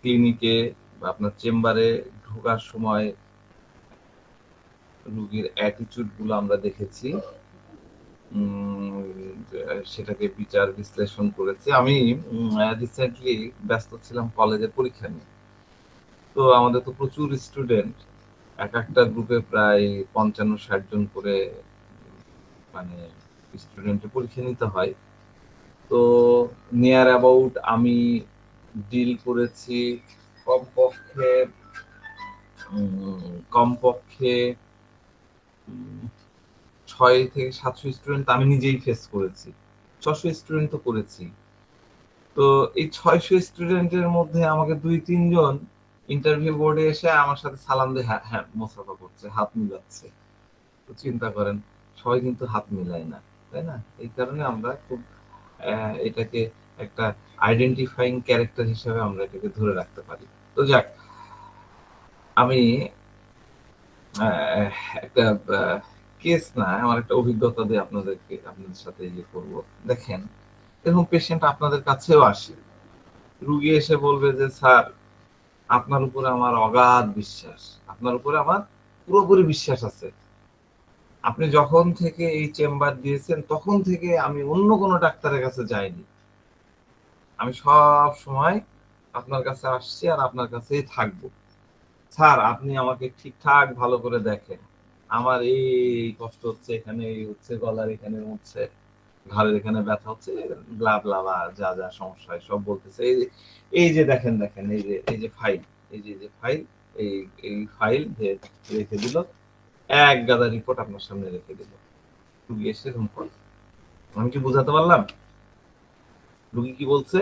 ক্লিনিকে বা আপনার চেম্বারে ঢোকার সময় রোগীর অ্যাটিটিউড গুলো আমরা দেখেছি, সেটাকে বিচার বিশ্লেষণ করেছি। আমি রিসেন্টলি ব্যস্ত ছিলাম কলেজের পরীক্ষা নিয়ে। তো আমাদের তো প্রচুর স্টুডেন্ট, এক একটা গ্রুপে প্রায় ৫৫-৬০ জন করে মানে স্টুডেন্টের পরীক্ষা নিতে হয়। তো নিয়ার অ্যাবাউট আমি ডিল করেছি কমপক্ষে কমপক্ষে ৬০০ থেকে ৭০০ স্টুডেন্ট আমি নিজেই ফেস করেছি। ৬০০ স্টুডেন্ট তো করেছি। তো এই ৬০০ স্টুডেন্টের মধ্যে আমাকে ২-৩ জন ইন্টারভিউ বোর্ডে এসে আমার সাথে সালাম দিয়ে হ্যাঁ হ্যাঁ মোসাফা করছে, হাত মিলাচ্ছে। তো চিন্তা করেন, সবাই কিন্তু হাত মিলায় না, তাই না? এই কারণে আমরা খুব এটাকে একটা আইডেন্টিফাইং ক্যারেক্টার হিসেবে আমরা এটাকে ধরে রাখতে পারি। তো যাক, আমি একটা কেস না, আমার একটা অভিজ্ঞতা দিয়ে আপনাদের সাথে ইয়ে করব। দেখেন, এরকম পেশেন্ট আপনাদের কাছেও আসে। রুগী এসে বলবে যে স্যার, আপনার উপরে আমার অগাধ বিশ্বাস, আপনার উপরে আমার পুরোপুরি বিশ্বাস আছে। আপনি যখন থেকে এই চেম্বার দিয়েছেন তখন থেকে আমি অন্য কোনো ডাক্তারের কাছে যাইনি। আমি সব সময় আপনার কাছে আসছি আর আপনার কাছেই থাকবো। স্যার, আপনি আমাকে ঠিকঠাক ভালো করে দেখেন। আমার এই কষ্ট হচ্ছে, এখানে এই হচ্ছে, গলার এখানে হচ্ছে, ঘাড়ের এখানে ব্যথা হচ্ছে, ব্লা ব্লা ব্লা, যা যা সমস্যা হয় সব বলতেছে। এই যে দেখেন দেখেন, এই যে ফাইল, এই যে ফাইল, এই এই ফাইল যে রেখে দিল, এক গাদা রিপোর্ট আপনার সামনে রেখে দিল। রুগী এসে এরকম করে। আমি কি বুঝাতে পারলাম? রুগী কি বলছে?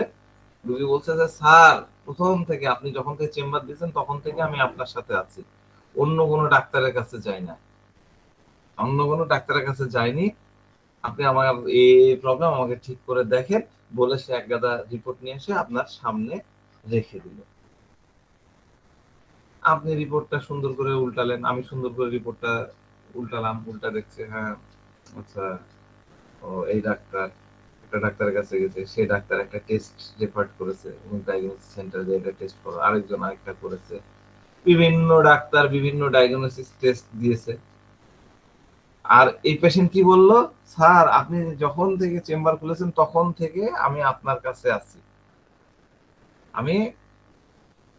রুগী বলছে যে স্যার, প্রথম থেকে আপনি যখন থেকে চেম্বার দিয়েছেন তখন থেকে আমি আপনার সাথে আছি, অন্য কোনো ডাক্তারের কাছে যাই না, অন্য কোনো ডাক্তারের কাছে যাইনি। আপনি আমার এই প্রবলেম আমাকে ঠিক করে দেখেন, বলে সে এক গাদা রিপোর্ট নিয়ে এসে আপনার সামনে রেখে দিল। আপনি রিপোর্টটা সুন্দর করে উল্টালেন, আমি সুন্দর করে রিপোর্টটা উল্টালাম, উল্টা দেখছে হ্যাঁ আচ্ছা, ও এই ডাক্তার একটা ডাক্তারের কাছে গেছে, সেই ডাক্তার একটা টেস্ট রেফার করেছে এবং ডায়াগনোসিস সেন্টারে একটা টেস্ট করো, আরেকজন আরেকটা করেছে, বিভিন্ন ডাক্তার বিভিন্ন ডায়াগনোসিস টেস্ট দিয়েছে। আর এই পেশেন্ট কি বললো, স্যার আপনি যখন থেকে চেম্বার খুলেছেন তখন থেকে আমি আপনার কাছে আছি, আমি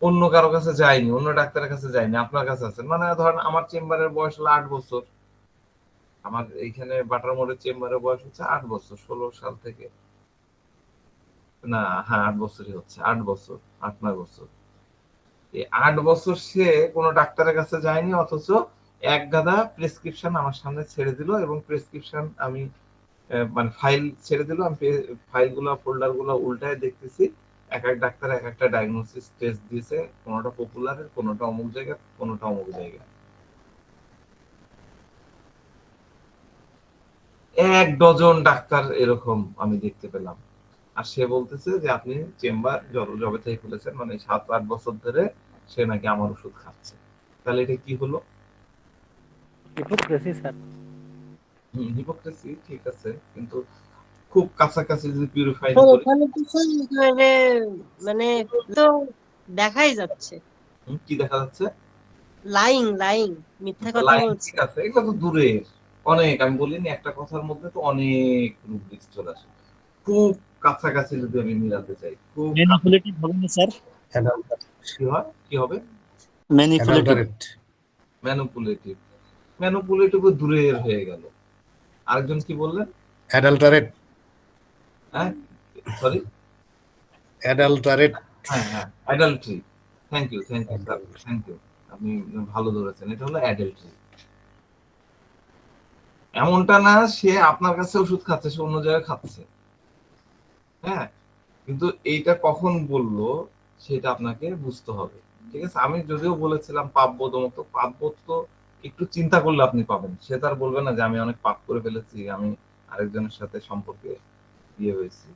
অন্য কারো কাছে যাইনি, অন্য ডাক্তারের কাছে যাইনি, আপনার কাছে আছেন। মানে ধরেন আমার চেম্বারের বয়স হলো ৮ বছর, আমার এইখানে বাটার মোড়ের চেম্বারের বয়স হচ্ছে ৮ বছর, ১৬ সাল থেকে, না হ্যাঁ ৮ বছরই হচ্ছে, ৮ বছর, ৮-৯ বছর। এই ৮ বছর সে কোনো ডাক্তারের কাছে যায়নি, অথচ এক গাদা প্রেসক্রিপশন আমার সামনে ছেড়ে দিল এবং প্রেসক্রিপশন আমি মানে ফাইল ছেড়ে দিল, আমি ফাইলগুলো ফোল্ডারগুলো উল্টায় দেখতেছি, এক এক ডাক্তার এক একটা ডায়াগনোসিস টেস্ট দিয়েছে, কোনোটা পপুলারের, কোনোটা অমুক জায়গা, কোনোটা অমুক জায়গা। ১ ডজন ডাক্তার এরকম আমি দেখতে পেলাম। আর সে বলতেছে যে আপনি চেম্বার জবে থেকে খুলেছেন, মানে ৭-৮ বছর ধরে সে নাকি আমার ওষুধ খাচ্ছে। তাহলে এটা কি হলো? Hypocrisy sir. হিপোক্রেসি ঠিক আছে, কিন্তু খুব কাছাকাছি যদি পিউরিফাইং স্যার করি, এখানে তো স্যার মানে মানে তো দেখাই যাচ্ছে, কি দেখা যাচ্ছে? লাইং লাইং মিথ্যা কথা লাইন বলছে। ঠিক আছে, এগুলো তো দূরের অনেক, আমি বলিনি একটা কথার মধ্যে তো অনেক রুব্রিক্স চলে আসে। খুব কাছাকাছি যদি আমি মিলাতে চাই, খুব ম্যানিপুলেটিভ হবে না স্যার? কি হয়, কি হবে? ম্যানিপুলেটিভ। ম্যানুপুলেটিভ, ম্যানুপুলেটিভ দূরের হয়ে গেল। আরেকজন কি বললেন? অ্যাডাল্টারেট। হ্যাঁ সরি, অ্যাডাল্টারেট। হ্যাঁ হ্যাঁ adultery. Thank you sir, thank you, আপনি ভালো ধরেছেন, এটা হলো অ্যাডাল্ট্রি। এমনটা না সে আপনার কাছে ওষুধ খাচ্ছে, সে অন্য জায়গায় খাচ্ছে, হ্যাঁ, কিন্তু এইটা কখন বললো সেটা আপনাকে বুঝতে হবে, ঠিক আছে? আমি যদিও বলেছিলাম পাপবোধ, তো পাপবোধ তো একটু চিন্তা করলে আপনি পাবেন, সে তার বলবে না যে আমি অনেক পাপ করে ফেলেছি, আমি আরেকজনের সাথে সম্পর্কে ইয়ে হয়েছি,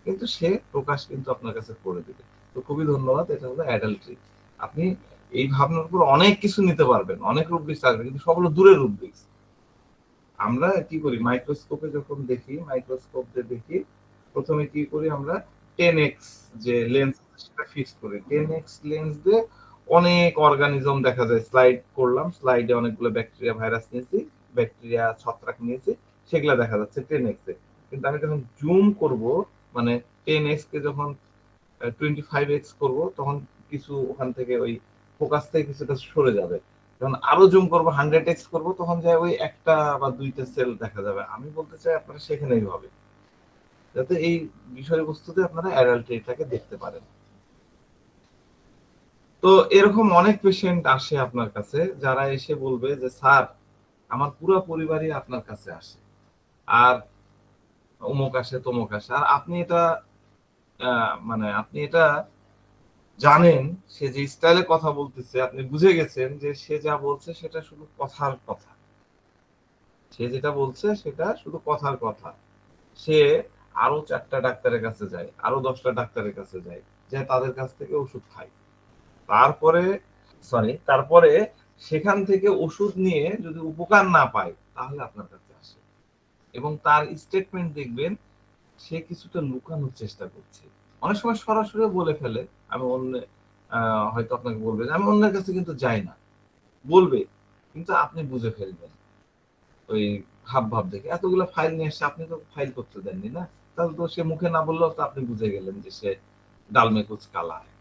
কিন্তু সে প্রকাশ কিন্তু আপনার কাছে করে দিবে। তো খুবই ধন্যবাদ, এটা হলো অ্যাডাল্ট্রি। আপনি এই ভাবনার উপর অনেক কিছু নিতে পারবেন, অনেক রুব্রিক্স আসবে, কিন্তু সবগুলো দূরের রুব্রিক্স। আমরা কি করি, মাইক্রোস্কোপে যখন দেখি, মাইক্রোস্কোপ দিয়ে দেখি, প্রথমে কি করি আমরা, 10x যে লেন্স সেটা ফিক্স করে 10x লেন্স দিয়ে অনেক অর্গানিজম দেখা যায়। স্লাইড করলাম, স্লাইডে অনেকগুলো ব্যাকটেরিয়া ভাইরাস নিয়েছি, ব্যাকটেরিয়া ছত্রাক নিয়েছি, সেগুলা দেখা যাচ্ছে 10x এ। কিন্তু আমি যখন জুম করব, মানে 10x কে যখন 25x করব, তখন কিছু ওখান থেকে ওই ফোকাস থেকে কিছুটা সরে যাবে। যখন আরো জুম করব, 100x করব, তখন যায় ওই একটা বা দুইটা সেল দেখা যাবে। আমি বলতে চাই আপনারা সেখানেই হবে, যাতে এই বিষয়বস্তুতে আপনারা অ্যাডাল্টারিটাকে দেখতে পারেন। তো এরকম অনেক পেশেন্ট আসে আপনার কাছে, যারা এসে বলবে যে স্যার আমার পুরো পরিবারই আপনার কাছে আসে, আর অমুক আসে তমুক আসে, আর আপনি এটা মানে আপনি এটা জানেন, সে যে স্টাইলে কথা বলতেছে আপনি বুঝে গেছেন যে সে যা বলছে সেটা শুধু কথার কথা, সে যেটা বলছে সেটা শুধু কথার কথা। সে আরো 4টা ডাক্তারের কাছে যায়, আরো 10টা ডাক্তারের কাছে যায়, যে তাদের কাছ থেকে ওষুধ খায়। তারপরে তারপরে সেখান থেকে ওষুধ নিয়ে যদি উপকার না পায়, তাহলে আপনার কাছে আসে। এবং তার স্টেটমেন্ট দেখবেন সে কিছুটা লুকানোর চেষ্টা করছে। অনেক সময় সরাসরি বলে ফেলে, আমি অন্য হয়তো আপনাকে বলবে যে আমি অন্যের কাছে কিন্তু যাই না, বলবে, কিন্তু আপনি বুঝে ফেলবেন ওই ভাব ভাব দেখে। এতগুলো ফাইল নিয়ে এসে আপনি তো ফাইল করতে দেননি না, তাহলে তো সে মুখে না বললেও তো আপনি বুঝে গেলেন যে সে ডালমে কুচ কালা है।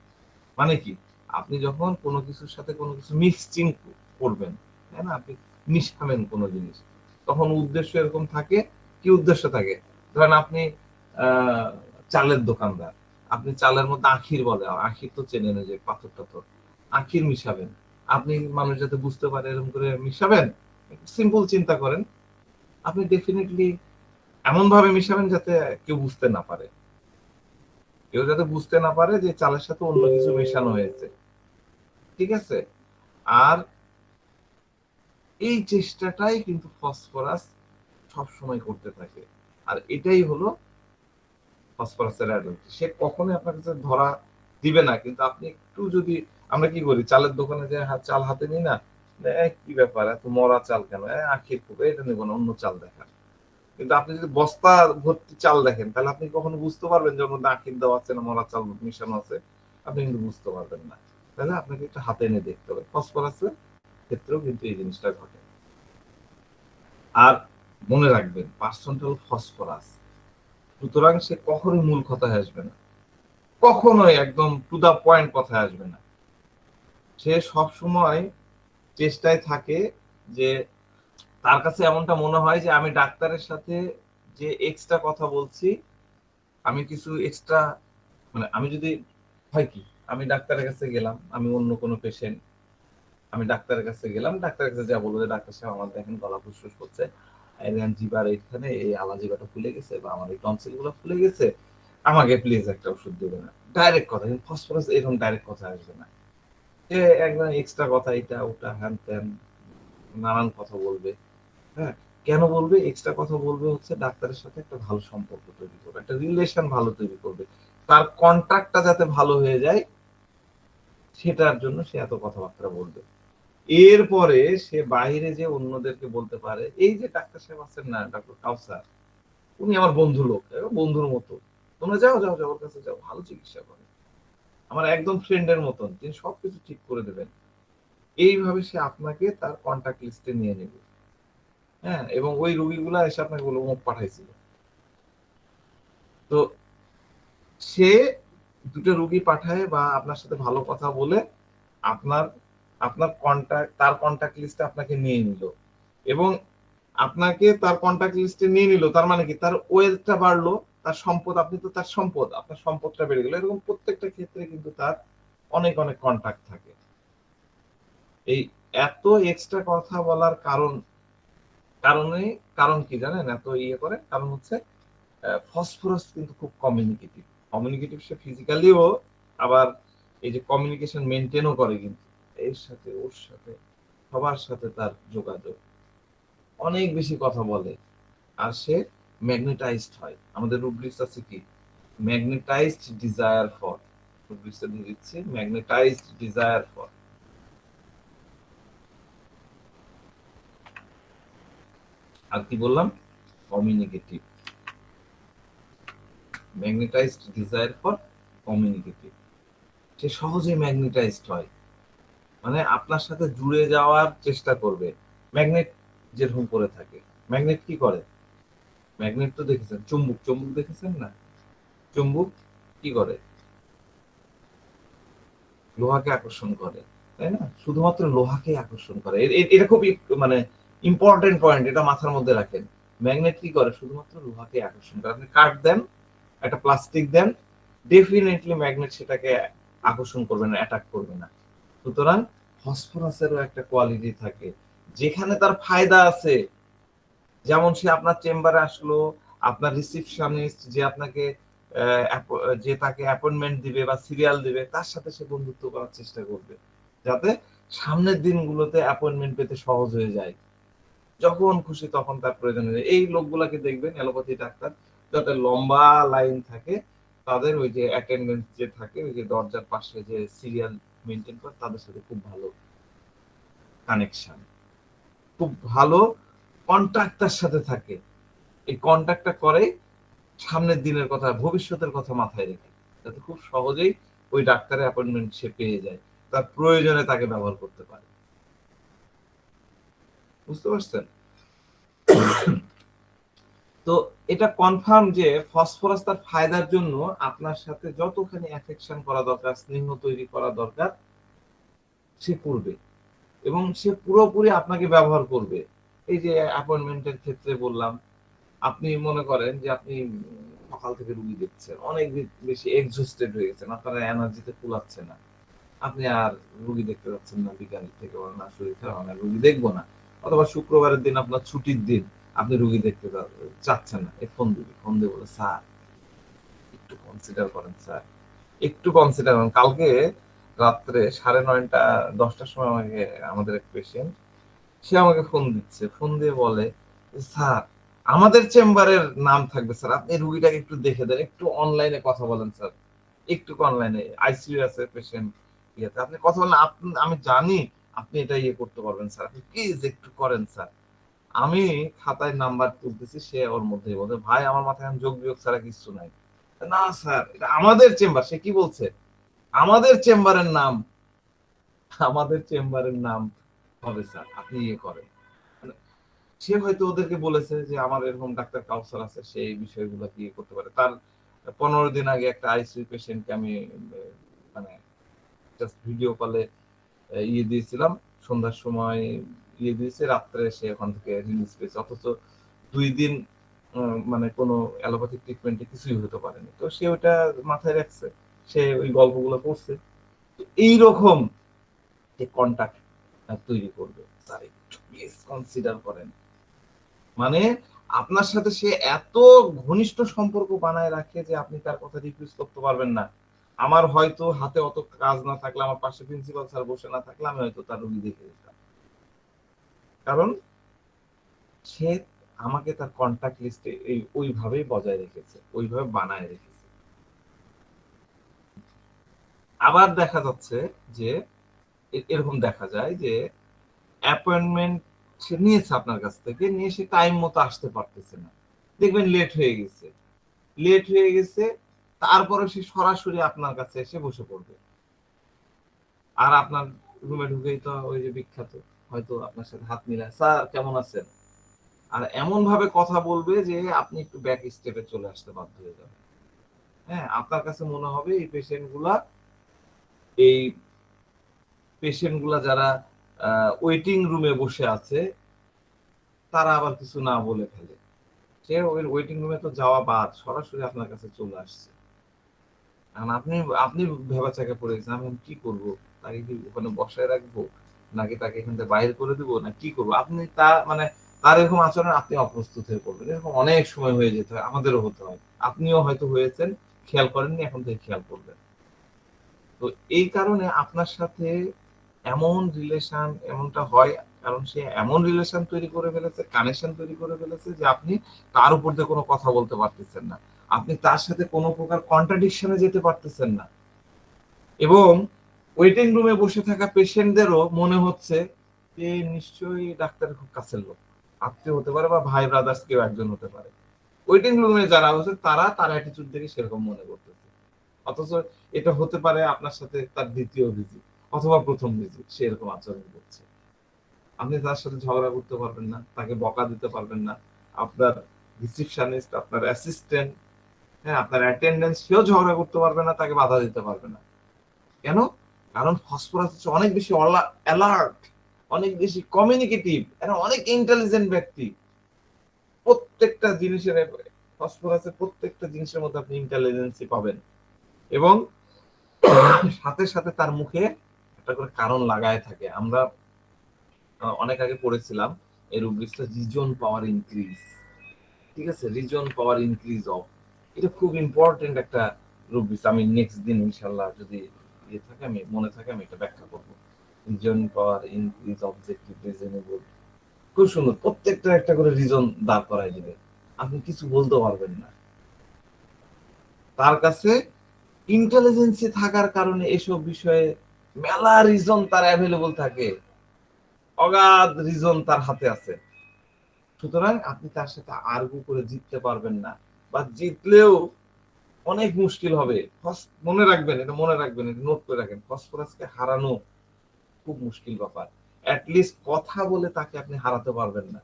মানে কি, আপনি যখন কোনো কিছুর সাথে কোনো কিছু মিক্সচিং করবেন, তাই না, আপনি মিশাবেন কোনো জিনিস, তখন উদ্দেশ্য এরকম থাকে। কি উদ্দেশ্য থাকে? ধরেন আপনি আহ চালের দোকানদার, আপনি চালের মধ্যে আখির বলে, আখির তো চেনেন, যে পাথর টাথর, আখির মিশাবেন। আপনি মানুষ যাতে বুঝতে পারে এরকম করে মিশাবেন, সিম্পল চিন্তা করেন। আপনি ডেফিনেটলি এমন ভাবে মিশাবেন যাতে কেউ বুঝতে না পারে, কেউ যাতে বুঝতে না পারে যে চালের সাথে অন্য কিছু মেশানো হয়েছে। ঠিক আছে? আর এই চেষ্টাটাই কিন্তু ফসফরাস সবসময় করতে থাকে। আর এটাই হলো ফসফরাসের অ্যাডাল্টি। সে কখনোই আপনার কাছে ধরা দিবে না, কিন্তু আপনি একটু যদি, আমরা কি করি চালের দোকানে যে চাল হাতে নিই না, কি ব্যাপার এত মরা চাল কেন, আখির খুব, এটা নেবো না, অন্য চাল দেখা। কিন্তু আপনি যদি বস্তা ভর্তি চাল দেখেন, তাহলে আপনি কখনো বুঝতে পারবেন যে ওর মধ্যে আখির দেওয়া আছে না মরা চাল মিশানো আছে? আপনি কিন্তু বুঝতে পারবেন না। তাহলে আপনাকে একটা হাতে এনে দেখতে হবে। ফসফরাসের ক্ষেত্রেও কিন্তু এই জিনিসটা ঘটে। আর মনে রাখবেন, পার্সেন্টাল ফসফরাস, সুতরাং সে কখনোই মূল কথায় আসবে না, কখনোই একদম টু দা পয়েন্ট কথায় আসবে না। সে সব সময় চেষ্টায় থাকে যে তার কাছে এমনটা মনে হয় যে আমি ডাক্তারের সাথে যে এক্সট্রা কথা বলছি, আমি কিছু এক্সট্রা, মানে আমি যদি, হয় কি, আমি ডাক্তারের কাছে গেলাম, আমি অন্য কোনো পেশেন্ট, আমি ডাক্তারের কাছে গেলাম, ডাক্তারের কাছে যা বলবো যে ডাক্তার সাহেব আমার দেখেন গলা ফুসফুস করছে, জিবার এইখানে এই আলা জিবাটা ফুলে গেছে, বা আমার এই টনসিল গুলো ফুলে গেছে, আমাকে প্লিজ একটা ওষুধ দেবে না। ডাইরেক্ট কথা। কিন্তু ফসফরাস এরকম ডাইরেক্ট কথা আসবে না, যে একদম এক্সট্রা কথা, এটা ওটা হ্যান ত্যান নানান কথা বলবে। হ্যাঁ, কেন বলবে? এক্সট্রা কথা বলবে হচ্ছে ডাক্তারের সাথে একটা ভালো সম্পর্ক তৈরি করবে, একটা রিলেশন ভালো তৈরি করবে, তার কন্ট্রাক্টটা যাতে ভালো হয়ে যায়, সেটার জন্য সে এত কথাবার্তা বলবে। এরপরে সে বাইরে যে অন্যদেরকে বলতে পারে, এই যে ডাক্তার সাহেব আছেন না, ডক্টর কাউসার, উনি আমার বন্ধু লোক, বন্ধুর মতো, তোমরা যাও যাও যাও, ওর কাছে যাও, ভালো চিকিৎসা করে, আমার একদম ফ্রেন্ডের মতন, তিনি সবকিছু ঠিক করে দেবেন। এইভাবে সে আপনাকে তার কন্ট্যাক্ট লিস্টে নিয়ে নেবে। হ্যাঁ, এবং ওই রোগীগুলা এসে আপনাকে বলবো মুখ পাঠাইছিল। তো সে দুটো রোগী পাঠায় বা আপনার সাথে ভালো কথা বলে আপনার আপনার কন্ট্যাক্ট, তার কন্ট্যাক্ট লিস্টে আপনাকে নিয়ে নিল, এবং আপনাকে তার কন্ট্যাক্ট লিস্টে নিয়ে নিল, তার মানে কি, তার ওয়েলথটা বাড়লো, তার সম্পদ, আপনি তো তার সম্পদ, আপনার সম্পদটা বেড়ে গেল। এরকম প্রত্যেকটা ক্ষেত্রে কিন্তু তার অনেক অনেক কন্ট্যাক্ট থাকে। এই এত এক্সট্রা কথা বলার কারণে, কারণ কি জানেন এত ইয়ে করে? কারণ হচ্ছে ফসফরাস কিন্তু খুব কমিউনিকেটিভ। কমিউনিকেটিভ, সে ফিজিক্যালিও, আবার এই যে কমিউনিকেশন মেনটেনও করে, কিন্তু এর সাথে ওর সাথে সবার সাথে তার যোগাযোগ, অনেক বেশি কথা বলে। আর সে ম্যাগনেটাইজড হয়। আমাদের রুব্রিক্স আছে কি, ম্যাগনেটাইজড ডিজায়ার ফর, রুব্রিক্সে দিয়ে দিচ্ছি, ম্যাগনেটাইজড ডিজায়ার ফর। আর কি বললাম? Communicative. Magnetized desire for communicative. সে সহজেই ম্যাগনেটাইজড হয়, মানে আপনার সাথে জুড়ে যাওয়ার চেষ্টা করবে। ম্যাগনেট যেরকম করে থাকে, ম্যাগনেট কি করে? ম্যাগনেট তো দেখেছেন, চুম্বক, চুম্বক দেখেছেন না? চুম্বক কি করে? লোহাকে আকর্ষণ করে, তাই না? শুধুমাত্র লোহাকে আকর্ষণ করে। এটা খুব মানে ইম্পর্টেন্ট পয়েন্ট, এটা মাথার মধ্যে রাখেন। ম্যাগনেট কি করে? শুধুমাত্র লোহাকে আকর্ষণ করে। আপনি কাঠ দেন, একটা প্লাস্টিক দেন, ডেফিনেটলি ম্যাগনেট সেটাকে আকর্ষণ করবে না, অ্যাটাক করবে না। সুতরাং ফসফরাসেরও একটা কোয়ালিটি থাকে যেখানে তার ফায়দা আছে। যেমন সে আপনার চেম্বারে আসলো, আপনার রিসিপশনিস্ট যে আপনাকে যে তাকে অ্যাপয়েন্টমেন্ট দিবে বা সিরিয়াল দিবে, তার সাথে সে বন্ধুত্ব করার চেষ্টা করবে, যাতে সামনের দিনগুলোতে অ্যাপয়েন্টমেন্ট পেতে সহজ হয়ে যায়। যখন খুশি তখন তার প্রয়োজন হয়। এই লোকগুলাকে দেখবেন অ্যালোপ্যাথি ডাক্তার, যাতে লম্বা লাইন থাকে, তাদের ওই যে অ্যাটেন্ডেন্স যে থাকে, ওই যে দরজার পাশে যে সিরিয়াল মেনটেন করে, তাদের সাথে খুব ভালো কানেকশন, খুব ভালো কন্টাক্ট তার সাথে থাকে। এই কন্টাক্টটা করে সামনের দিনের কথা, ভবিষ্যতের কথা মাথায় রেখে, যাতে খুব সহজেই ওই ডাক্তারের অ্যাপয়েন্টমেন্ট সে পেয়ে যায়, তার প্রয়োজনে তাকে ব্যবহার করতে পারে। বুঝতে পারছেন? তো এটা কনফার্ম যে ফসফরাস তার ফায়দার জন্য আপনার সাথে যতখানি অ্যাফেকশন করা দরকার, স্নেহ তৈরি করা দরকার, সে করবে, এবং সে পুরোপুরি আপনাকে ব্যবহার করবে। এই যে অ্যাপয়েন্টমেন্টের ক্ষেত্রে বললাম, আপনি মনে করেন যে আপনি সকাল থেকে রুগী দেখছেন, অনেক বেশি এক্সহস্টেড হয়ে গেছেন, আপনার এনার্জিতে কুলাচ্ছে না, আপনি আর রুগী দেখতে যাচ্ছেন না, বিকাল থেকে বলেন না শরীর খারাপ, আমি রুগী দেখবো না। অথবা শুক্রবারের দিন আপনার ছুটির দিন, আপনি রুগী দেখতে চাচ্ছেন না, ফোন দিবি, ফোন দিয়ে বলে স্যার একটু কনসিডার করেন, স্যার একটু কনসিডার করেন। কালকে রাত্রে 9:30 10টার সময় আমাকে, আমাদের এক পেশেন্ট, সে আমাকে ফোন দিচ্ছে, ফোন দিয়ে বলে স্যার আমাদের চেম্বারের নাম থাকবে স্যার, আপনি রুগীটাকে একটু দেখে দেন, একটু অনলাইনে কথা বলেন স্যার, একটু অনলাইনে আইসিইউ আছে পেশেন্ট, ইয়েতে আপনি কথা বলেন, আমি জানি আপনি এটা ইয়ে করতে পারবেন স্যার, আপনি প্লিজ একটু করেন স্যার। আমি খাতায় নাম্বার তুলতেছি, সে ওর মধ্যে বলছে ভাই আমার মাথায় এখন যোগ বিয়োগ ছাড়া কিছু নাই। না স্যার এটা আমাদের চেম্বার। সে কি বলছে? আমাদের চেম্বারের নাম, আমাদের চেম্বারের নাম হবে স্যার, আপনি ইয়ে করেন। মানে সে হয়তো ওদেরকে বলেছে যে আমার এরকম ডাক্তার কাউসার আছে, সে এই বিষয়গুলো ইয়ে করতে পারে। তার 15 দিন আগে একটা আইসিইউ পেশেন্টকে আমি মানে জাস্ট ভিডিও কলে ইয়ে দিয়েছিলাম, সন্ধ্যার সময় ইয়ে দিয়েছে, রাত্রে সে ওখান থেকে রিলিজ পেয়েছে, অথচ 2 দিন মানে কোনো অ্যালোপ্যাথিক ট্রিটমেন্টে কিছুই হতে পারেনি। তো সে ওটা মাথায় রাখছে, সে ওই গল্পগুলো পড়ছে। এইরকম যে কন্টাক্ট তৈরি করবে, স্যার একটু প্লিজ কনসিডার করেন, মানে আপনার সাথে সে এত ঘনিষ্ঠ সম্পর্ক বানায় রাখে যে আপনি তার কথা রিফিউজ করতে পারবেন না। আমার হয়তো হাতে অত কাজ না থাকলে, আমার পাশে প্রিন্সিপাল স্যার বসে না থাকলে, আমি হয়তো তার রুগী দেখে দিতাম, কারণ সে আমাকে তার কন্টাক্ট লিস্টে ওইভাবেই বজায় রেখেছে, ওইভাবে বানায় রেখেছে। আবার দেখা যাচ্ছে যে এরকম দেখা যায় যে অ্যাপয়েন্টমেন্ট সে নিয়েছে আপনার কাছ থেকে, নিয়ে সে টাইম মতো আসতে পারতেছে না, দেখবেন লেট হয়ে গেছে, লেট হয়ে গেছে, তারপরে সে সরাসরি আপনার কাছে এসে বসে পড়বে, আর আপনার রুমে ঢুকেই তো ওই যে বিখ্যাত, হয়তো আপনার সাথে হাত মিলায়, স্যার কেমন আছেন, আর এমন ভাবে কথা বলবে যে আপনি একটু ব্যাক স্টেপে চলে আসতে বাধ্য হয়ে যাবেন। হ্যাঁ, আপনার কাছে মনে হবে এই পেশেন্ট গুলা যারা ওয়েটিং রুমে বসে আছে, তারা আবার কিছু না বলে ফেলে, সে ওই ওয়েটিং রুমে তো যাওয়া বাদ, সরাসরি আপনার কাছে চলে আসছে। এখন আপনি আপনি ভেবাচাকা পড়ে গেছেন, আমি কি করব, তাকে কি ওখানে বসায় রাখবো, নাকি তাকে এখান থেকে বাইরে করে দেবো, না কি করবো? আপনি তা মানে তার এরকম আচরণ আপনি অপ্রস্তুত হয়ে পড়বেন। এরকম অনেক সময় হয়ে যেতে হয়, আমাদেরও হতে হয়, আপনিও হয়তো হয়েছেন, খেয়াল করেননি, এখন থেকে খেয়াল করবেন। তো এই কারণে আপনার সাথে এমন রিলেশন এমনটা হয়, কারণ সে এমন রিলেশন তৈরি করে ফেলেছে, কানেকশন তৈরি করে ফেলেছে যে আপনি তার উপর দিয়ে কোনো কথা বলতে পারতেছেন না, আপনি তার সাথে কোনো প্রকার কন্ট্রাডিকশনে যেতে পারতেছেন না, এবং ওয়েটিং রুমে বসে থাকা পেশেন্টদেরও মনে হচ্ছে যে নিশ্চয়ই ডাক্তারের খুব কাছের লোক, আত্মীয় হতে পারে বা ভাই ব্রাদার্স কেউ একজন হতে পারে। ওয়েটিং রুমে যারা হচ্ছে তারা তার অ্যাটিটিউড দেখে সেরকম মনে করতেছে, অথচ এটা হতে পারে আপনার সাথে তার দ্বিতীয় ভিজিট অথবা প্রথম ভিজিট, সে এরকম আচরণ করছে। আপনি তার সাথে ঝগড়া করতে পারবেন না, তাকে বকা দিতে পারবেন না। আপনার রিসিপশনিস্ট, আপনার অ্যাসিস্ট্যান্ট, হ্যাঁ, আপনার অ্যাটেন্ডেন্স, সেও ঝগড়া করতে পারবে না, তাকে বাধা দিতে পারবে না। কেন? কারণ ফসফরাস হচ্ছে অনেক বেশি অ্যালার্ট, অনেক বেশি কমিউনিকেটিভ, এরা অনেক ইন্টেলিজেন্ট ব্যক্তি। প্রত্যেকটা জিনিসের, ফসফরাসের প্রত্যেকটা জিনিসের মধ্যে আপনি ইন্টেলিজেন্সি পাবেন। এবং সাথে সাথে তার মুখে একটা করে কারণ লাগায় থাকে। আমরা অনেক আগে পড়েছিলাম এই রুব্রিক্সটা, রিজন পাওয়ার ইনক্রিজ। ঠিক আছে, রিজন পাওয়ার ইনক্রিজ অফ, এটা খুব ইম্পর্টেন্ট একটা রুব্রিক্স। আমি নেক্সট দিন ইনশাআল্লাহ যদি ইয়ে থাকে, আমি মনে থাকে, আমি এটা ব্যাখ্যা করবো। রিজন পাওয়ার ইনক্রিজ, অবজেক্টিভ, রিজনেবল, খুব সুন্দর। প্রত্যেকটা একটা করে রিজন দাঁড় করাই দিবে, আপনি কিছু বলতে পারবেন না। তার কাছে ইন্টেলিজেন্সি থাকার কারণে এসব বিষয়ে মেলা রিজন তার অ্যাভেলেবল থাকে, অগাধ রিজন তার হাতে আছে। সুতরাং আপনি তার সাথে আর্গু করে জিততে পারবেন না, বা জিতলেও অনেক মুশকিল হবে। মনে রাখবেন, এটা মনে রাখবেন, এটা নোট করে রাখেন, ফসফরাসকে হারানো খুব মুশকিল ব্যাপার। অ্যাটলিস্ট কথা বলে তাকে আপনি হারাতে পারবেন না,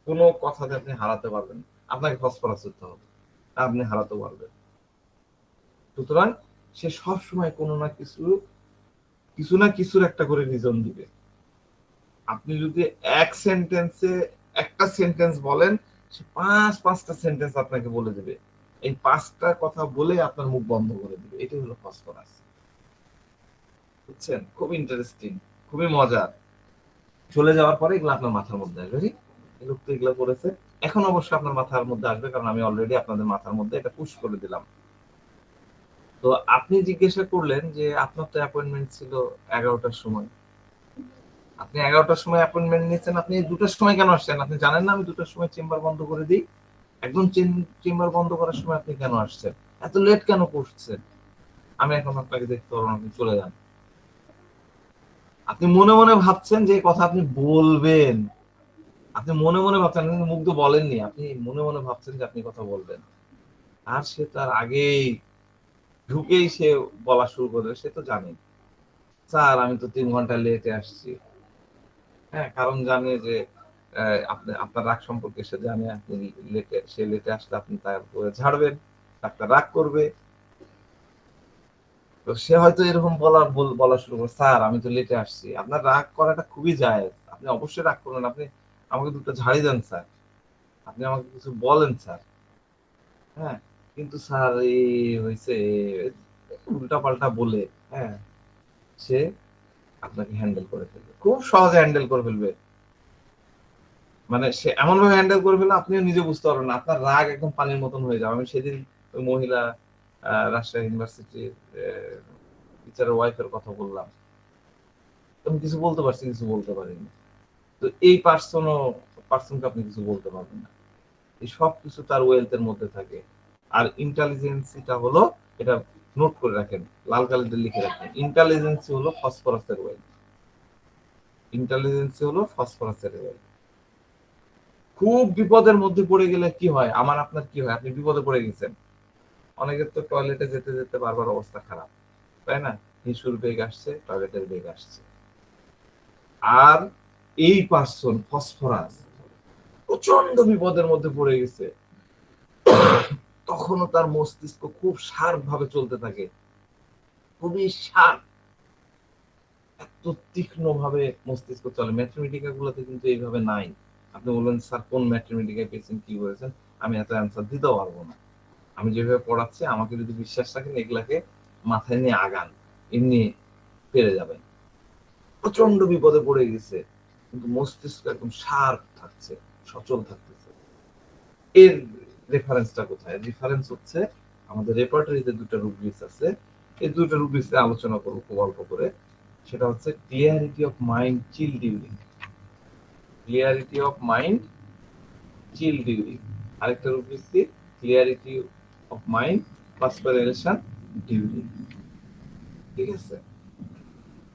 কোনো কথাতে আপনি হারাতে পারবেন না। আপনাকে ফসফরাস হতে হবে, আপনি হারাতে পারবেন। সুতরাং সে সবসময় কোনো না কিছু না কিছুর একটা করে রিজন দিবে। আপনি যদি এক সেন্টেন্সে একটা সেন্টেন্স বলেন, সে পাঁচটা সেন্টেন্স আপনাকে বলে দেবে। এই 5টা কথা বলে আপনার মুখ বন্ধ করে দিবে। এটাই হলো ফসফরাস। বুঝছেন? খুব ইন্টারেস্টিং, খুবই মজার। চলে যাওয়ার পরে এগুলো আপনার মাথার মধ্যে আসবে। এই লোক তো এগুলো করেছে, এখন অবশ্যই আপনার মাথার মধ্যে আসবে, কারণ আমি অলরেডি আপনাদের মাথার মধ্যে এটা পুশ করে দিলাম। তো আপনি জিজ্ঞাসা করলেন যে আপনার তো অ্যাপয়েন্টমেন্ট ছিল 11টার সময়, আপনি 11টার সময় অ্যাপয়েন্টমেন্ট নিয়েছেন, আপনি 2টার সময় কেন আসছেন? আপনি জানেন না আমি 2টার সময় চেম্বার বন্ধ করে দিই? একদম চেম্বার বন্ধ করার সময় আপনি কেন আসছেন? এত লেট কেন করছেন? আমি এখন আপনাকে দেখতে পারবো না, আপনি চলে যান। আপনি মনে মনে ভাবছেন যে এই কথা আপনি বলবেন, আপনি মনে মনে ভাবছেন, আপনি মুখ তো বলেননি, আপনি মনে মনে ভাবছেন যে আপনি কথা বলবেন। আর সে তার আগেই ঢুকেই সে বলা শুরু করে, সে তো জানে, স্যার আমি তো 3 ঘন্টা লেটে আসছি। হ্যাঁ, কারণ জানে যে আপনি আপনার রাগ সম্পর্কে সে জানে, আপনি সে লেটে আসলে আপনি তার উপরে ঝাড়বেন, ডাক্তার রাগ করবে। তো সে হয়তো এরকম বলা শুরু করে, স্যার আমি তো লেটে আসছি। আপনার রাগ করাটা খুবই জায়েজ, আপনি অবশ্যই রাগ করবেন, আপনি আমাকে 2টা ঝাড়ি দেন স্যার, আপনি আমাকে কিছু বলেন স্যার। হ্যাঁ, কিন্তু স্যার এই হয়েছে, উল্টা পাল্টা বলে, হ্যাঁ, সে আপনাকে হ্যান্ডেল করে ফেলবে, খুব সহজে হ্যান্ডেল করে ফেলবে। মানে সে এমন ভাবে হ্যান্ডেল করে ফেলে আপনিও নিজে বুঝতে পারবেন না, আপনার রাগ একদম পানির মতন হয়ে যাবে। আমি সেদিন ওই মহিলা রাজশাহী ইউনিভার্সিটির টিচারের ওয়াইফের কথা বললাম, আমি কিছু বলতে পারছি, কিছু বলতে পারিনি। তো এই পার্সনকে আপনি কিছু বলতে পারবেন না। এই সব কিছু তার ওয়েলথের মধ্যে থাকে। আর ইন্টেলিজেন্সিটা হলো, এটা নোট করে রাখেন, লাল কালিতে লিখে রাখেন, ইন্টেলিজেন্সি হলো ফসফরাসের ওয়েলথ। ইন্টেলিজেন্সি হলো ফসফরাসের ওয়েলথ। খুব বিপদের মধ্যে পড়ে গেলে কি হয়, আমার আপনার কি হয়, আপনি বিপদে পড়ে গেছেন, অনেকের তো টয়লেটে যেতে যেতে বারবার অবস্থা খারাপ, তাই না? হিসুর বেগ আসছে, টয়লেটের বেগ আসছে। আর এই পার্সন ফসফরাস প্রচন্ড বিপদের মধ্যে পড়ে গেছে, তখনও তার মস্তিষ্ক খুব শার্প ভাবে চলতে থাকে, খুবই শার্প, এত তীক্ষ্ণ ভাবে মস্তিষ্ক চলে। ম্যাথমেটিকা গুলোতে কিন্তু এইভাবে নাই। আপনি বলবেন স্যার কোন ম্যাথমেটিকায় পেয়েছেন, কি করেছেন, আমি এত অ্যান্সার দিতে পারবো না। আমি যেভাবে পড়াচ্ছি, আমাকে যদি বিশ্বাস রাখেন, এগুলাকে মাথায় নিয়ে আগান, এমনি পেরে যাবেন। প্রচন্ড বিপদে পড়ে গেছে, কিন্তু মস্তিষ্ক একদম শার্প থাকছে, সচল থাকতেছে। এর রেফারেন্সটা কোথায়? রেফারেন্স হচ্ছে আমাদের রেপার্টরিতে 2টা রুব্রিক্স আছে, এই 2টা রুব্রিক্সে আলোচনা করব খুব অল্প করে। সেটা হচ্ছে clarity of mind, chill during. Clarity of mind, chill during. আরেকটা রুব্রিক্স কি? Clarity of mind, perspiration during. ঠিক আছে?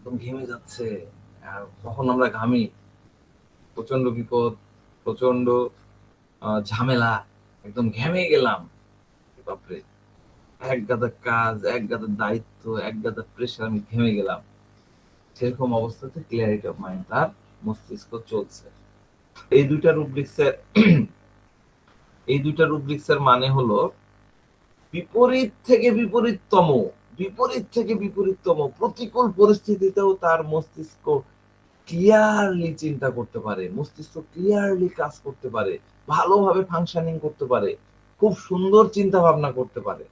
তো ঘেমে যাচ্ছে, আর কখন আমরা ঘামি, প্রচন্ড বিপদ, প্রচন্ড ঝামেলা, একদম ঘেমে গেলাম, বাপরে এক গাদা কাজ, এক গাদা দায়িত্ব, এক গাদা প্রেশার, আমি ঘেমে গেলাম, সেরকম অবস্থাতে ক্লিয়ারিটি অফ মাইন্ড তার মস্তিষ্ক চলছে। এই দুইটা রুব্রিক্সের এই দুইটা রুব্রিক্সের মানে হলো বিপরীত থেকে বিপরীততম, বিপরীত থেকে বিপরীততম প্রতিকূল পরিস্থিতিতেও তার মস্তিষ্ক ক্লিয়ারলি চিন্তা করতে পারে, মস্তিষ্ক ক্লিয়ারলি কাজ করতে পারে, ভালোভাবে ফাংশনিং করতে পারে, খুব সুন্দর চিন্তা ভাবনা করতে পারে।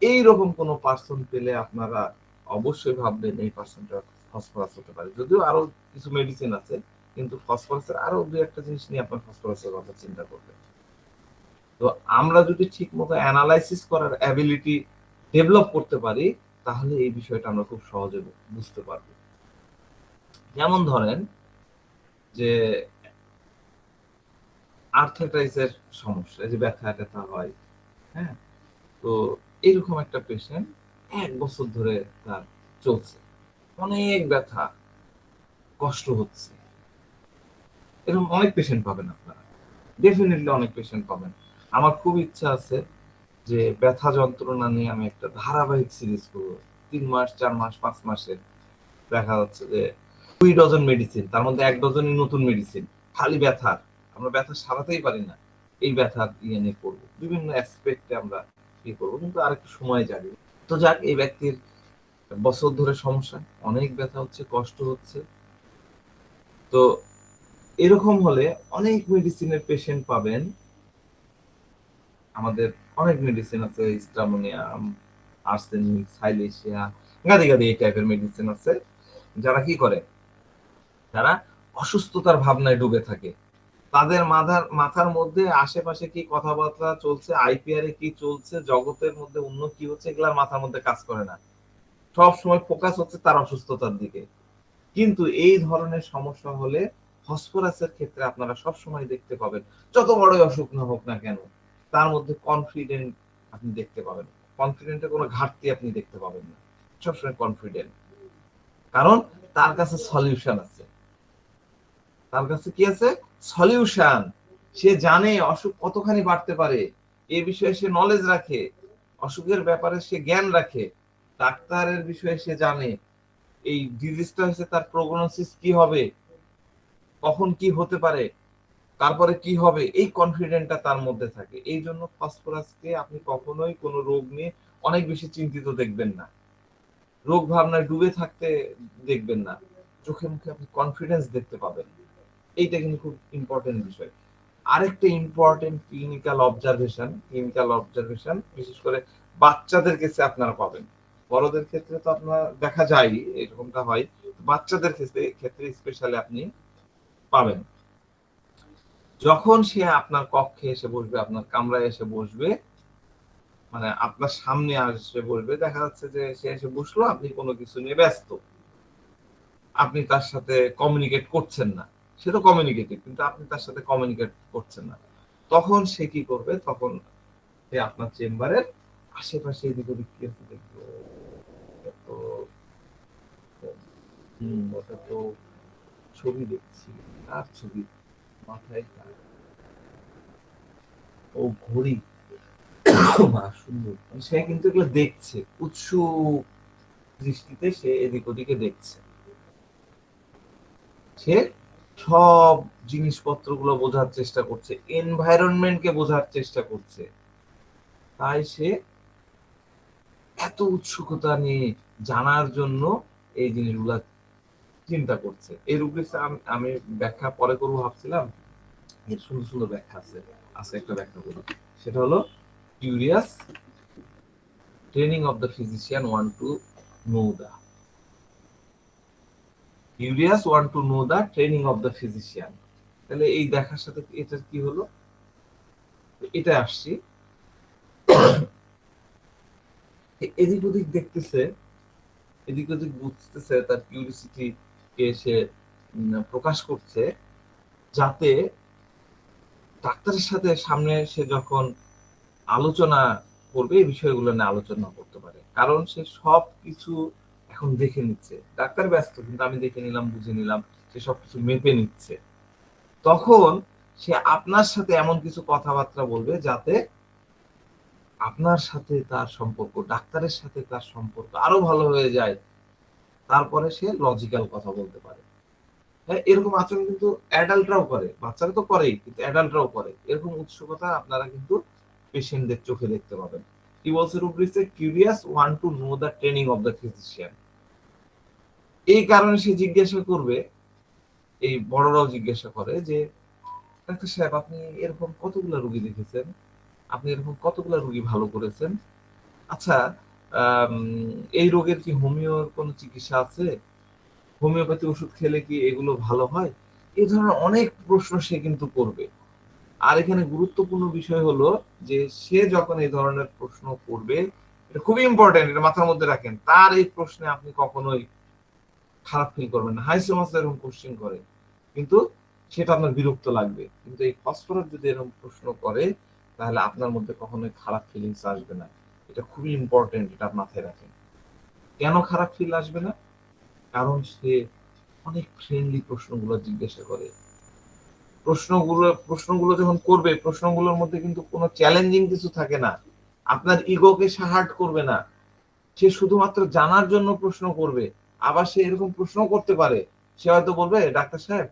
এইরকম কোন পার্সন পেলে আপনারা অবশ্যই ভাববেন এই পার্সনটা ফসফরাস হতে পারে। যদিও আরো কিছু মেডিসিন আছে, কিন্তু ফসফরাসের আরো দুই একটা জিনিস নিয়ে আপনার ফসফরাসের কথা চিন্তা করবেন। তো আমরা যদি ঠিক মতো অ্যানালাইসিস করার অ্যাবিলিটি ডেভেলপ করতে পারি, তাহলে এই বিষয়টা আমরা খুব সহজে বুঝতে পারবো। যেমন ধরেন যে আর্থ্রাইটিসের সমস্যা, যে ব্যথা ট্যাথা হয়, হ্যাঁ, তো এরকম একটা পেশেন্ট 1 বছর ধরে তার চলছে, অনেক ব্যথা, কষ্ট হচ্ছে, এরকম অনেক পেশেন্ট পাবেন আপনারা, ডেফিনেটলি অনেক পেশেন্ট পাবেন। আমার খুব ইচ্ছা আছে যে ব্যথা যন্ত্রণা নিয়ে আমি একটা ধারাবাহিক সিরিজ করবো, 3 মাস 4 মাস 5 মাসে দেখা যাচ্ছে যে 2 ডজন মেডিসিন, তার মধ্যে 1 ডজনই নতুন মেডিসিন, খালি ব্যথার, আমরা ব্যথা সারাতেই পারি না, এই ব্যথার ইয়ে নিয়ে করবো, বিভিন্ন অ্যাসপেক্টে আমরা ইয়ে করবো, কিন্তু আরেকটু সময় যাবে। তো যাক, এই ব্যক্তির বছর ধরে সমস্যা, অনেক ব্যথা হচ্ছে, কষ্ট হচ্ছে। তো এরকম হলে অনেক মেডিসিনের পেশেন্ট পাবেন, আমাদের অনেক মেডিসিন আছে, স্ট্রামোনিয়াম, আর্সেনিক, সাইলেশিয়া, গাদি গাদি এই টাইপের মেডিসিন আছে, যারা কি করে, যারা অসুস্থতার ভাবনায় ডুবে থাকে, তাদের মাথার মধ্যে আশেপাশে কি কথাবার্তা চলছে, আইপিআর এ কি চলছে, জগতের মধ্যে অন্য কি হচ্ছে, এগুলার মাথার মধ্যে কাজ করে না, সব সময় ফোকাস হচ্ছে তার অসুস্থতার দিকে। কিন্তু এই ধরনের সমস্যা হলে ফসফরাসের ক্ষেত্রে আপনারা সব সময় দেখতে পাবেন, যত বড়ই অসুখ না হোক না কেন, তার মধ্যে কনফিডেন্ট আপনি দেখতে পাবেন, কনফিডেন্টের কোনো ঘাটতি আপনি দেখতে পাবেন না, সবসময় কনফিডেন্ট, কারণ তার কাছে সলিউশন আছে, তার কাছে কি আছে, সলিউশন। সে জানে অসুখ কতখানি বাড়তে পারে, এ বিষয়ে সে নলেজ রাখে, অসুখের ব্যাপারে সে জ্ঞান রাখে, ডাক্তারের বিষয়ে সে জানে, এই ডিজিজটা হচ্ছে তার প্রগনোসিস কি হবে, কখন কি হতে পারে, তারপরে কি হবে, এই কনফিডেন্টটা তার মধ্যে থাকে। এই জন্য ফসফরাসকে আপনি কখনোই কোনো রোগ নিয়ে অনেক বেশি চিন্তিত দেখবেন না, রোগ ভাবনায় ডুবে থাকতে দেখবেন না, চোখে মুখে আপনি কনফিডেন্স দেখতে পাবেন। এইটা কিন্তু খুব ইম্পর্টেন্ট বিষয়। আরেকটা ইম্পর্টেন্ট ক্লিনিক্যাল অবজারভেশন বিশেষ করে বাচ্চাদের ক্ষেত্রে আপনারা পাবেন, বড়দের ক্ষেত্রে তো আপনার দেখা যায় এরকমটা হয়, বাচ্চাদের ক্ষেত্রে স্পেশালি আপনি পাবেন। যখন সে আপনার কক্ষে এসে বসবে, আপনার কামরায় এসে বসবে, মানে আপনার সামনে আসে বসবে, দেখা যাচ্ছে যে সে এসে বসলো, আপনি কোনো কিছু নিয়ে ব্যস্ত, আপনি তার সাথে কমিউনিকেট করছেন না, সে তো কমিউনিকেটিভ, কিন্তু আপনি তার সাথে কমিউনিকেট করছেন না, তখন সে কি করবে, তখন সে আপনার চেম্বারের আশেপাশে এদিক ওদিক কি আছে দেখবে, তো ওটা তো ছবি দেখছি, আর ছবি মাথায় ও ঘড়ি, সুন্দর, সে কিন্তু এগুলো দেখছে, উৎসুক দৃষ্টিতে সে এদিক ওদিকে দেখছে, সে সব জিনিসপত্রগুলো বোঝার চেষ্টা করছে, এনভায়রনমেন্টকে বোঝার চেষ্টা করছে, তাই সে এত উৎসুকতা নিয়ে জানার জন্য এই জিনিসগুলা চিন্তা করছে। এই রুব্রিক্স আমি ব্যাখ্যা পরে করবো ভাবছিলাম, এর সুন্দর সুন্দর ব্যাখ্যা আছে, আজকে একটা ব্যাখ্যা করি, সেটা হলো curious training of the physician want to know the curious want to know the training of the physician. তাহলে এই দেখার সাথে এটার কি হলো, এটা আসছি, এদিক ওদিক দেখতেছে, এদিক ওদিক বুঝতেছে, তার কিউরিসিটি কে সে প্রকাশ করছে, যাতে ডাক্তারের সাথে সামনে সে যখন আলোচনা করবে এই বিষয়গুলো নিয়ে আলোচনা করতে পারে, কারণ সে সব কিছু এখন দেখে নিচ্ছে, ডাক্তার ব্যস্ত কিন্তু আমি দেখে নিলাম, বুঝে নিলাম, সে সবকিছু মেপে নিচ্ছে, তখন সে আপনার সাথে এমন কিছু কথাবার্তা বলবে যাতে আপনার সাথে তার সম্পর্ক, ডাক্তারের সাথে তার সম্পর্ক আরো ভালো হয়ে যায়, তারপরে সে লজিক্যাল কথা বলতে পারে। হ্যাঁ, এরকম আচরণ কিন্তু অ্যাডাল্টরাও করে, বাচ্চারা তো করেই, কিন্তু অ্যাডাল্টরাও করে। এরকম উৎসুকতা আপনারা কিন্তু পেশেন্টদের চোখে দেখতে পাবেন। কি বলছে রুব্রিক্সে? Curious, want to know the training of the physician. এই কারণে সে জিজ্ঞাসা করবে, এই বড়রাও জিজ্ঞাসা করে যে ডাক্তার সাহেব আপনি এরকম কতগুলা রোগী দেখেছেন, আপনি এরকম কতগুলা রোগী ভালো করেছেন, আচ্ছা আম, এই রোগের কি হোমিওর কোনো চিকিৎসা আছে, হোমিওপ্যাথি ওষুধ খেলে কি এগুলো ভালো হয়? এই ধরনের অনেক প্রশ্ন সে কিন্তু করবে। আর এখানে গুরুত্বপূর্ণ বিষয় হলো যে সে যখন এই ধরনের প্রশ্ন করবে, এটা খুবই ইম্পর্টেন্ট, এটা মাথার মধ্যে রাখেন, তার এই প্রশ্নে আপনি কখনোই খারাপ ফিল করবেন না। হাইসোমাস এরকম কোশ্চেন করে, কিন্তু সেটা আপনার বিরক্ত লাগবে, কিন্তু এই ফসফরাস যদি এরকম প্রশ্ন করে তাহলে আপনার মধ্যে কখনোই খারাপ ফিলিংস আসবে না। এটা খুবই ইম্পর্টেন্ট, এটা মাথায় রাখেন। কেন খারাপ ফিল আসবে না? কারণ সে অনেক ফ্রেন্ডলি প্রশ্নগুলো জিজ্ঞাসা করে। প্রশ্নগুলো যখন করবে, প্রশ্নগুলোর মধ্যে কিন্তু কোনো চ্যালেঞ্জিং কিছু থাকে না, আপনার ইগোকে সে হার্ট করবে না, সে শুধুমাত্র জানার জন্য প্রশ্ন করবে। আবার সে এরকম প্রশ্ন করতে পারে, সে হয়তো বলবে ডাক্তার সাহেব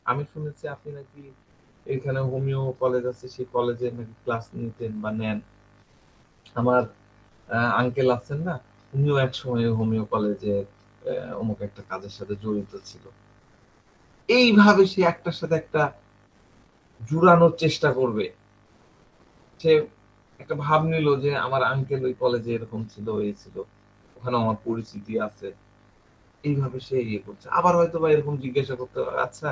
আমি শুনেছি আপনি নাকি এখানে হোমিও কলেজ আছে, সেই কলেজে নাকি ক্লাস নিতেন বা নেন, আমার আঙ্কেল আছেন না, উনিও এক সময় হোমিও কলেজে অমুক একটা কাজের সাথে জড়িত ছিল। এইভাবে সে একটার সাথে একটা জুড়ানোর চেষ্টা করবে। সে একটা ভাব নিল যে আমার আঙ্কেল ওই কলেজে এরকম ছিল, এই ছিল, ওখানে আমার পরিচিতি আছে। এইভাবে সে ইয়ে করছে। আবার হয়তো বা এরকম জিজ্ঞাসা করতে হবে, আচ্ছা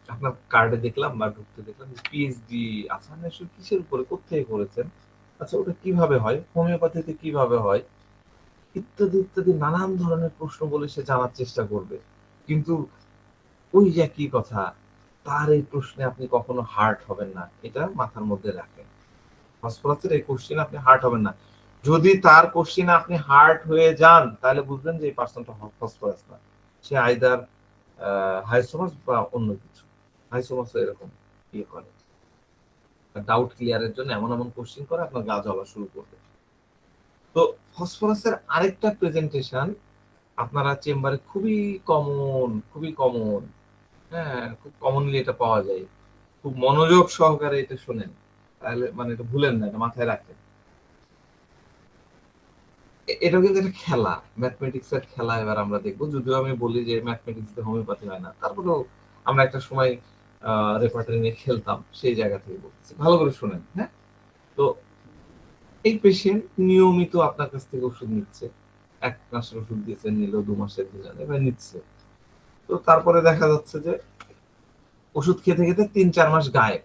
আপনার কার্ডে দেখলাম বা ঢুকতে দেখলাম পিএইচডি আছে, আপনি আসলে কিসের উপরে কোত্থেকে করেছেন, আচ্ছা ওটা কিভাবে হয়, হোমিওপ্যাথিতে কিভাবে হয়, ইত্যাদি ইত্যাদি নানান ধরনের প্রশ্ন বলে সে জানার চেষ্টা করবে। কিন্তু ওই একই কথা, তার এই প্রশ্নে আপনি কখনো হার্ট হবেন না, এটা মাথার মধ্যে রাখেন। ফসফরাসের এই কোশ্চেন আপনি হার্ট হবেন না। যদি তার কোশ্চেনে আপনি হার্ট হয়ে যান তাহলে বুঝবেন যে এই পার্সনটা ফসফরাস না, সে আইদার হাইসোমাস বা অন্য কিছু। হাইসোমাস এরকম ইয়ে করে, ডাউট ক্লিয়ারের জন্য এমন এমন কোশ্চেন করে আপনার গা জ্বলা শুরু করবে। তো ফসফরাসের আরেকটা প্রেজেন্টেশন আপনারা চেম্বারে খুবই কমন, হ্যাঁ খুব কমনলি এটা পাওয়া যায়। খুব মনোযোগ সহকারে এটা শোনেন, তাহলে মানে এটা ভুলেন না, এটা মাথায় রাখেন। এটা কিন্তু একটা খেলা, ম্যাথমেটিক্স এর খেলা। এবার আমরা দেখবো, যদিও আমি বলি যে ম্যাথমেটিক্স দিয়ে হোমিওপ্যাথি হয় না, তারপরেও আমরা একটা সময় রেপার্টারি নিয়ে খেলতাম, সেই জায়গা থেকে বলতেছি, ভালো করে শুনেন। হ্যাঁ, তো এই পেশেন্ট নিয়মিত আপনার কাছ থেকে ওষুধ নিচ্ছে, 1 মাসের ওষুধ দিয়েছেন, নিল 2 মাসের, দিলেন, এবার নিচ্ছে। তো তারপরে দেখা যাচ্ছে যে ওষুধ খেতে খেতে 3-4 মাস গায়েব,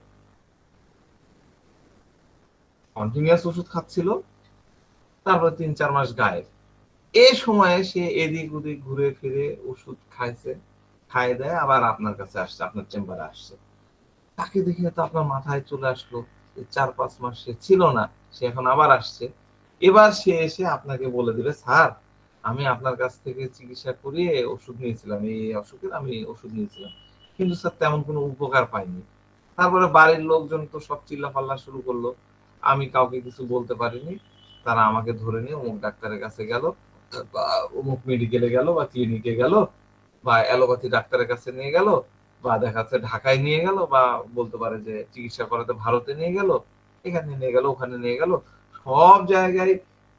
কন্টিনিউয়াস ওষুধ খাচ্ছিল, তারপরে 3-4 মাস গায়েব। এই সময়ে সে এদিক ওদিক ঘুরে ফিরে ওষুধ খাইছে, খাই দেয়, আবার আপনার কাছে আসছে, আপনার চেম্বারে আসছে। তাকে দেখে তো আপনার মাথায় চলে আসলো যে 4-5 মাস সে ছিল না, সে এখন আবার আসছে। এবার সে এসে আপনাকে বলে দিবে, স্যার আমি আপনার কাছ থেকে চিকিৎসা করিয়ে ওষুধ নিয়েছিলাম, এই অসুখের আমি ওষুধ নিয়েছিলাম, কিন্তু স্যার তেমন কোনো উপকার পাইনি। তারপরে বাড়ির লোকজন তো সব চিল্লাপাল্লা শুরু করলো, আমি কাউকে কিছু বলতে পারিনি, তারা আমাকে ধরে নিয়ে অমুক ডাক্তারের কাছে গেল, বা অমুক মেডিকেলে গেল বা ক্লিনিকে গেল, বা অ্যালোপ্যাথি ডাক্তারের কাছে নিয়ে গেল, বা দেখা যাচ্ছে ঢাকায় নিয়ে গেল, বা বলতে পারে যে চিকিৎসা করাতে ভারতে নিয়ে গেল, এখানে নিয়ে গেল, ওখানে নিয়ে গেল, সব জায়গায়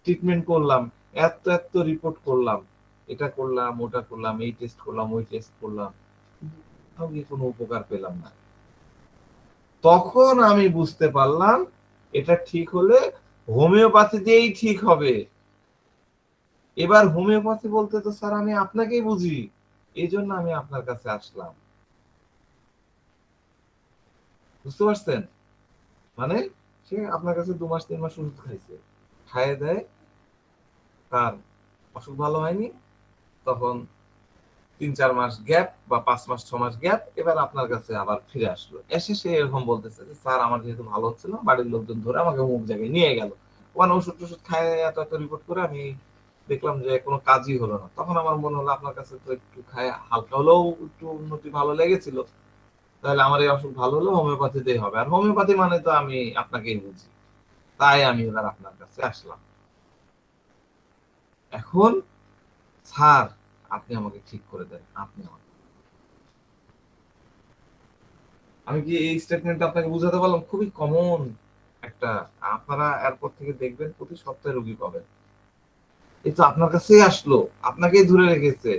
ট্রিটমেন্ট করলাম, এত এত রিপোর্ট করলাম, এটা করলাম ওটা করলাম, এই টেস্ট করলাম ওই টেস্ট করলাম, আমি কোনো উপকার পেলাম না। তখন আমি বুঝতে পারলাম এটা ঠিক হলে হোমিওপ্যাথি দিয়েই ঠিক হবে। এবার হোমিওপ্যাথি বলতে তো স্যার আমি আপনাকেই বুঝি, এই জন্য আমি আপনার কাছে আসলাম। বুঝতে পারছেন? মানে সে আপনার কাছে 2 মাস 3 মাস ওষুধ খাইছে, খাইয়ে দেয়, তার অসুখ ভালো হয়নি, তখন 3-4 মাস গ্যাপ বা 5 মাস 6 মাস গ্যাপ, এবার আপনার কাছে আবার ফিরে আসলো, এসে সে এরকম বলতেছে যে স্যার আমার যেহেতু ভালো হচ্ছিল না, বাড়ির লোকজন ধরে আমাকে অমুক জায়গায় নিয়ে গেল, ওখানে ওষুধ টষুধ খায় এত এত রিপোর্ট করে আমি দেখলাম যে কোনো কাজই হলো না। তখন আমার মনে হলো আপনার কাছে তো একটু খায় হালকা হলেও একটু উন্নতি ভালো লেগেছিল, তাহলে আমার এই অসুখ ভালো হলো হোমিওপ্যাথিতেই হবে, আর হোমিওপ্যাথি মানে তো আমি আপনাকেই বুঝি, তাই আমি এবার আপনার কাছে আসলাম। এখন স্যার আপনি আমাকে ঠিক করে দেন, আপনি আমাকে, আমি কি এই স্টেটমেন্টটা আপনাকে বুঝাতে পারলাম? খুবই কমন একটা, আপনারা এরপর থেকে দেখবেন প্রতি সপ্তাহে রোগী পাবেন। এই তো আপনার কাছেই আসলো, আপনাকেই ধরে রেখেছে।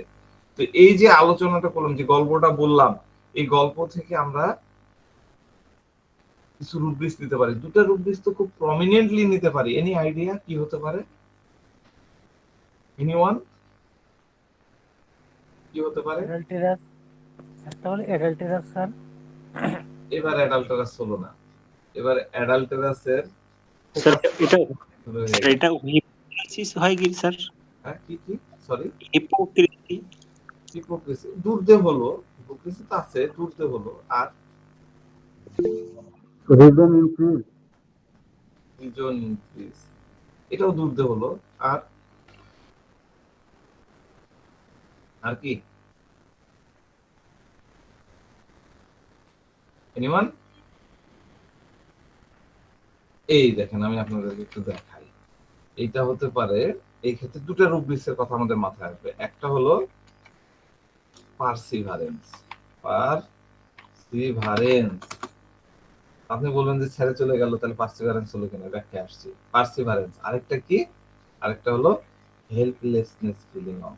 তো এই যে আলোচনাটা করলাম, যে গল্পটা বললাম, এই গল্প থেকে আমরা কিছু রুব্রিক্স নিতে পারি। দুটো রুব্রিক্স তো খুব প্রমিনেন্টলি নিতে পারি। এনি আইডিয়া কি হতে পারে? এনিওয়ান? কি হতে পারে? অ্যাডাল্টেরাস, একটা হলো অ্যাডাল্টেরাস স্যার। এবার অ্যাডাল্টারাস হলো না, এবার অ্যাডাল্টারাসের স্যার এটা হিপোক্রেসিস হয় কি স্যার? কি কি সরি, হিপোক্রেসি। হিপোক্রেসি দূরদে হলো, হিপোক্রেসি তো আছে, দূরদে হলো। আর রিজন ইনক্রিজ, রিজন ইনক্রিজ, এটাও দূরদে হলো। আর আর কি? এনিওয়ান? এই দেখেন আমি আপনাদেরকে একটু দেখাই, এইটা হতে পারে। এই ক্ষেত্রে দুটো রুব্রিক্সের কথা আমাদের মাথায় আসবে। একটা হলো পার্সিভারেন্স, পার্সিভারেন্স। আপনি বলবেন যে ছেড়ে চলে গেল, তাহলে পার্সিভারেন্স হলো কিনা, ব্যাখ্যা আসছে। পার্সিভারেন্স, আরেকটা কি? আরেকটা হলো হেল্পলেসনেস ফিলিং অফ।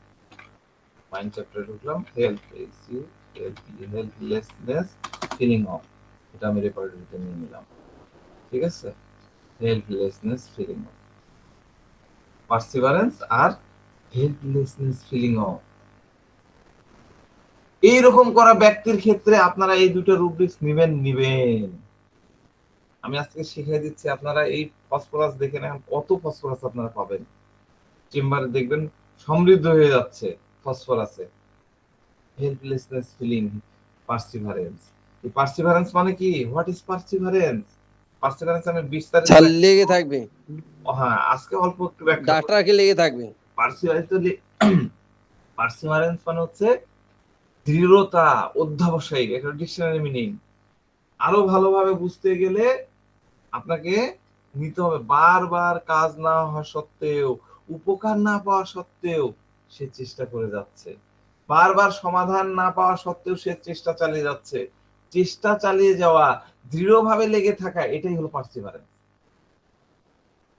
মাইন্ড চ্যাপ্টারে ঢুকলাম, হেল্পলেসনেস ফিলিং অফ, এটা আমি রেপার্টরিতে নিয়ে নিলাম। ঠিক আছে, হেল্পলেসনেস ফিলিং অফ, পার্সিভারেন্স আর হেল্পলেসনেস ফিলিং অফ। এইরকম করা ব্যক্তির ক্ষেত্রে আপনারা এই দুটো রুব্রিক্স নিবেন। আমি আজকে শিখিয়ে দিচ্ছি, আপনারা এই ফসফরাস দেখে নেন, কত ফসফরাস আপনারা পাবেন চেম্বারে, দেখবেন সমৃদ্ধ হয়ে যাচ্ছে ফসফরাসে। Helplessness feeling, perseverance. এই পার্সিভারেন্স মানে কি? What is perseverance? পার্সিভারেন্স আমি বিস্তারিত লেগে থাকবে, হ্যাঁ আজকে অল্প একটু ব্যাখ্যা করব। ডাক্তারকে লেগে থাকবে। পার্সিভারেন্স মানে হচ্ছে দৃঢ়তা, অধ্যবসায়ী, এটা ডিকশনারি মিনিং। আরো ভালোভাবে বুঝতে গেলে আপনাকে নিতে হবে, বারবার কাজ না হওয়া সত্ত্বেও, উপকার না পাওয়া সত্ত্বেও সে চেষ্টা করে যাচ্ছে, বারবার সমাধান না পাওয়া সত্ত্বেও সে চেষ্টা চালিয়ে যাচ্ছে। চেষ্টা চালিয়ে যাওয়া, দৃঢ়ভাবে লেগে থাকা, এটাই হলো পার্সিভারেন্স।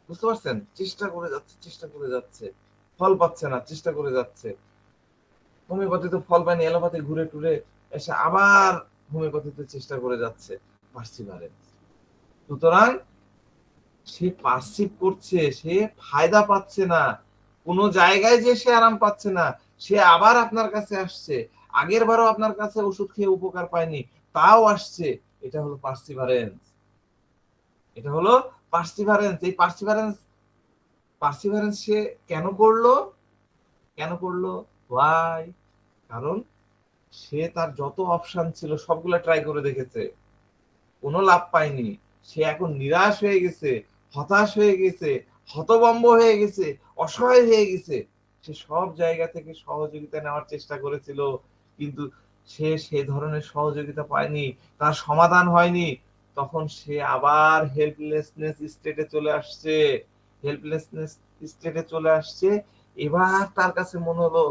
বুঝতে পারছেন? চেষ্টা করে যাচ্ছে, চেষ্টা করে যাচ্ছে, ফল পাচ্ছে না, চেষ্টা করে যাচ্ছে। হোমিওপ্যাথিতে ফল পায়নি, এলোপ্যাথি ঘুরে টুরে এসে আবার হোমিওপ্যাথিতে চেষ্টা করে যাচ্ছে, পার্সিভারেন্স। সুতরাং সে পার্সিভ করছে, সে ফায়দা পাচ্ছে না, কোন জায়গায় যে সে আরাম পাচ্ছে না, সে আবার আপনার কাছে আসছে। আগের বারও আপনার কাছে ওষুধ খেয়ে উপকার পায়নি, তাও আসছে। এটা হলো পার্সিভারেন্স, এটা হলো পার্সিভারেন্স। এই পার্সিভারেন্স, পার্সিভারেন্স সে কেন করলো? কেন করলো? ওয়াই? কারণ সে তার যত অপশন ছিল সবগুলা ট্রাই করে দেখেছে, কোনো লাভ পায়নি। সে এখন নিরাশ হয়ে গেছে, হতাশ হয়ে গেছে, হতভম্ব হয়ে গেছে, অসহায় হয়ে গেছে। সে সব জায়গা থেকে সহযোগিতা নেওয়ার চেষ্টা করেছিল, কিন্তু সে সে ধরনের সহযোগিতা পায়নি, তার সমাধান হয়নি। তখন সে আবার হেল্পলেসনেস স্টেটে চলে আসছে, হেল্পলেসনেস স্টেটে চলে আসছে। এবার তার কাছে মনে হলো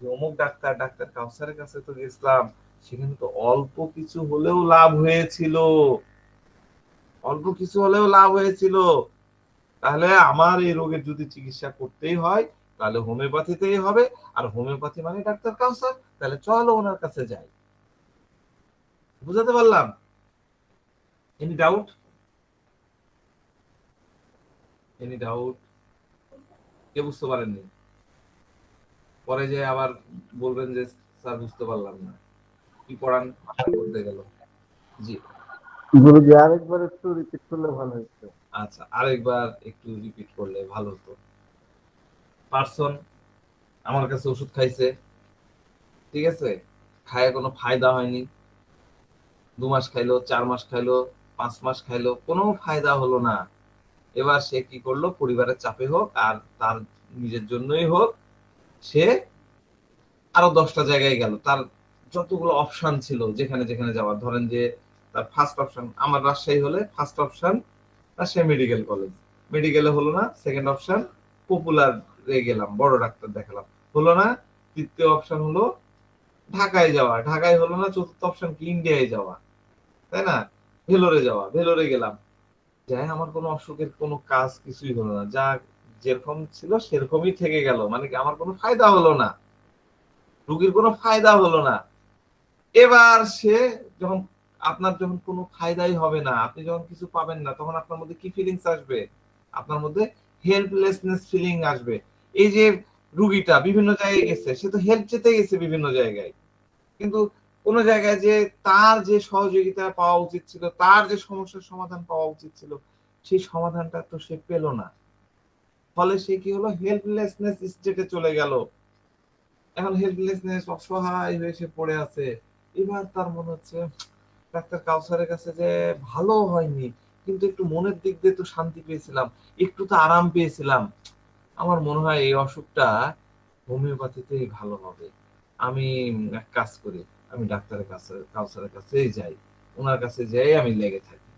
যে অমুক ডাক্তার, ডাক্তার কাউসারের কাছে তো গেছিলাম, সেখানে তো অল্প কিছু হলেও লাভ হয়েছিল, অল্প কিছু হলেও লাভ হয়েছিল। তাহলে আমার এই রোগের যদি চিকিৎসা করতেই হয়, তাহলে হোমিওপ্যাথিতেই হবে। আর হোমিওপ্যাথি মানে ডাক্তার কাউসার, তাহলে চলো ওনার কাছে যাই। বুঝাতে পারলাম? Any doubt? Any doubt? কে বুঝতে পারেননি? পরে যে আবার বলবেন যে স্যার বুঝতে পারলাম না, কি পড়ান করতে গেল। জি গুরুজি আরেকবার একটু রিপিট করলে ভালো হতো। আচ্ছা, আরেকবার একটু রিপিট করলে ভালো হতো। পার্সন আমার কাছে ওষুধ খাইছে, ঠিক আছে, খায় কোনো ফায়দা হয়নি। 2 মাস খাইলো, 4 মাস খাইলো, 5 মাস খাইলো, কোনো ফায়দা হলো না। এবার সে কি করলো? পরিবারের চাপে হোক আর তার নিজের জন্যই হোক, সে আরো 10টা জায়গায় গেল, তার যতগুলো অপশন ছিল যেখানে যেখানে যাওয়ার, ধরেন যে তার ফার্স্ট অপশন আমার রাজশাহী হলে first option Rajshahi medical college, মেডিকেলে হলো না, সেকেন্ড অপশন পপুলার গেলাম, বড় ডাক্তার দেখালাম, হলো না, তৃতীয় অপশন হলো ঢাকায় যাওয়া, ঢাকায় হলো না, চতুর্থ অপশন কি ইন্ডিয়ায় যাওয়া, তাই না, ভেলোরে যাওয়া, ভেলোরে গেলাম, যাই আমার কোনো অসুখের কোনো কাজ কিছুই হলো না, যা যেরকম ছিল সেরকমই থেকে গেল, মানে কি আমার কোনো ফায়দা হলো না, রুগীর কোনো ফায়দা হলো না। এবার সে যখন আপনার যখন কোনো ফায়দাই হবে না, আপনি যখন কিছু পাবেন না, তখন আপনার মধ্যে কি ফিলিংস আসবে? আপনার মধ্যে হেল্পলেসনেস ফিলিং আসবে। এই যে রুগীটা বিভিন্ন জায়গায় গেছে, সে তো হেল্প চেতে গেছে বিভিন্ন জায়গায়, কিন্তু কোন জায়গায় যে তার যে সহযোগিতা পাওয়া উচিত ছিল, তার যে সমস্যার সমাধান পাওয়া উচিত ছিল, সেই সমাধানটা তো সে পেল না। ফলে সে কি হলো, হেল্পলেসনেস স্টেটে চলে গেল। এখন হেল্পলেসনেস, অসহায় হয়ে সে পড়ে আছে। এবার তার মনে হচ্ছে ডাক্তার কাউসারের কাছে যে ভালো হয়নি, কিন্তু একটু মনের দিক দিয়ে তো শান্তি পেয়েছিলাম, একটু তো আরাম পেয়েছিলাম। আমার মনে হয় এই অসুখটা হোমিওপ্যাথিতে ভালো হবে। আমি এক কাজ করি, আমি ডাক্তারের কাছে কাউসারের কাছেই যাই, ওনার কাছে যাই আমি লেগে থাকি,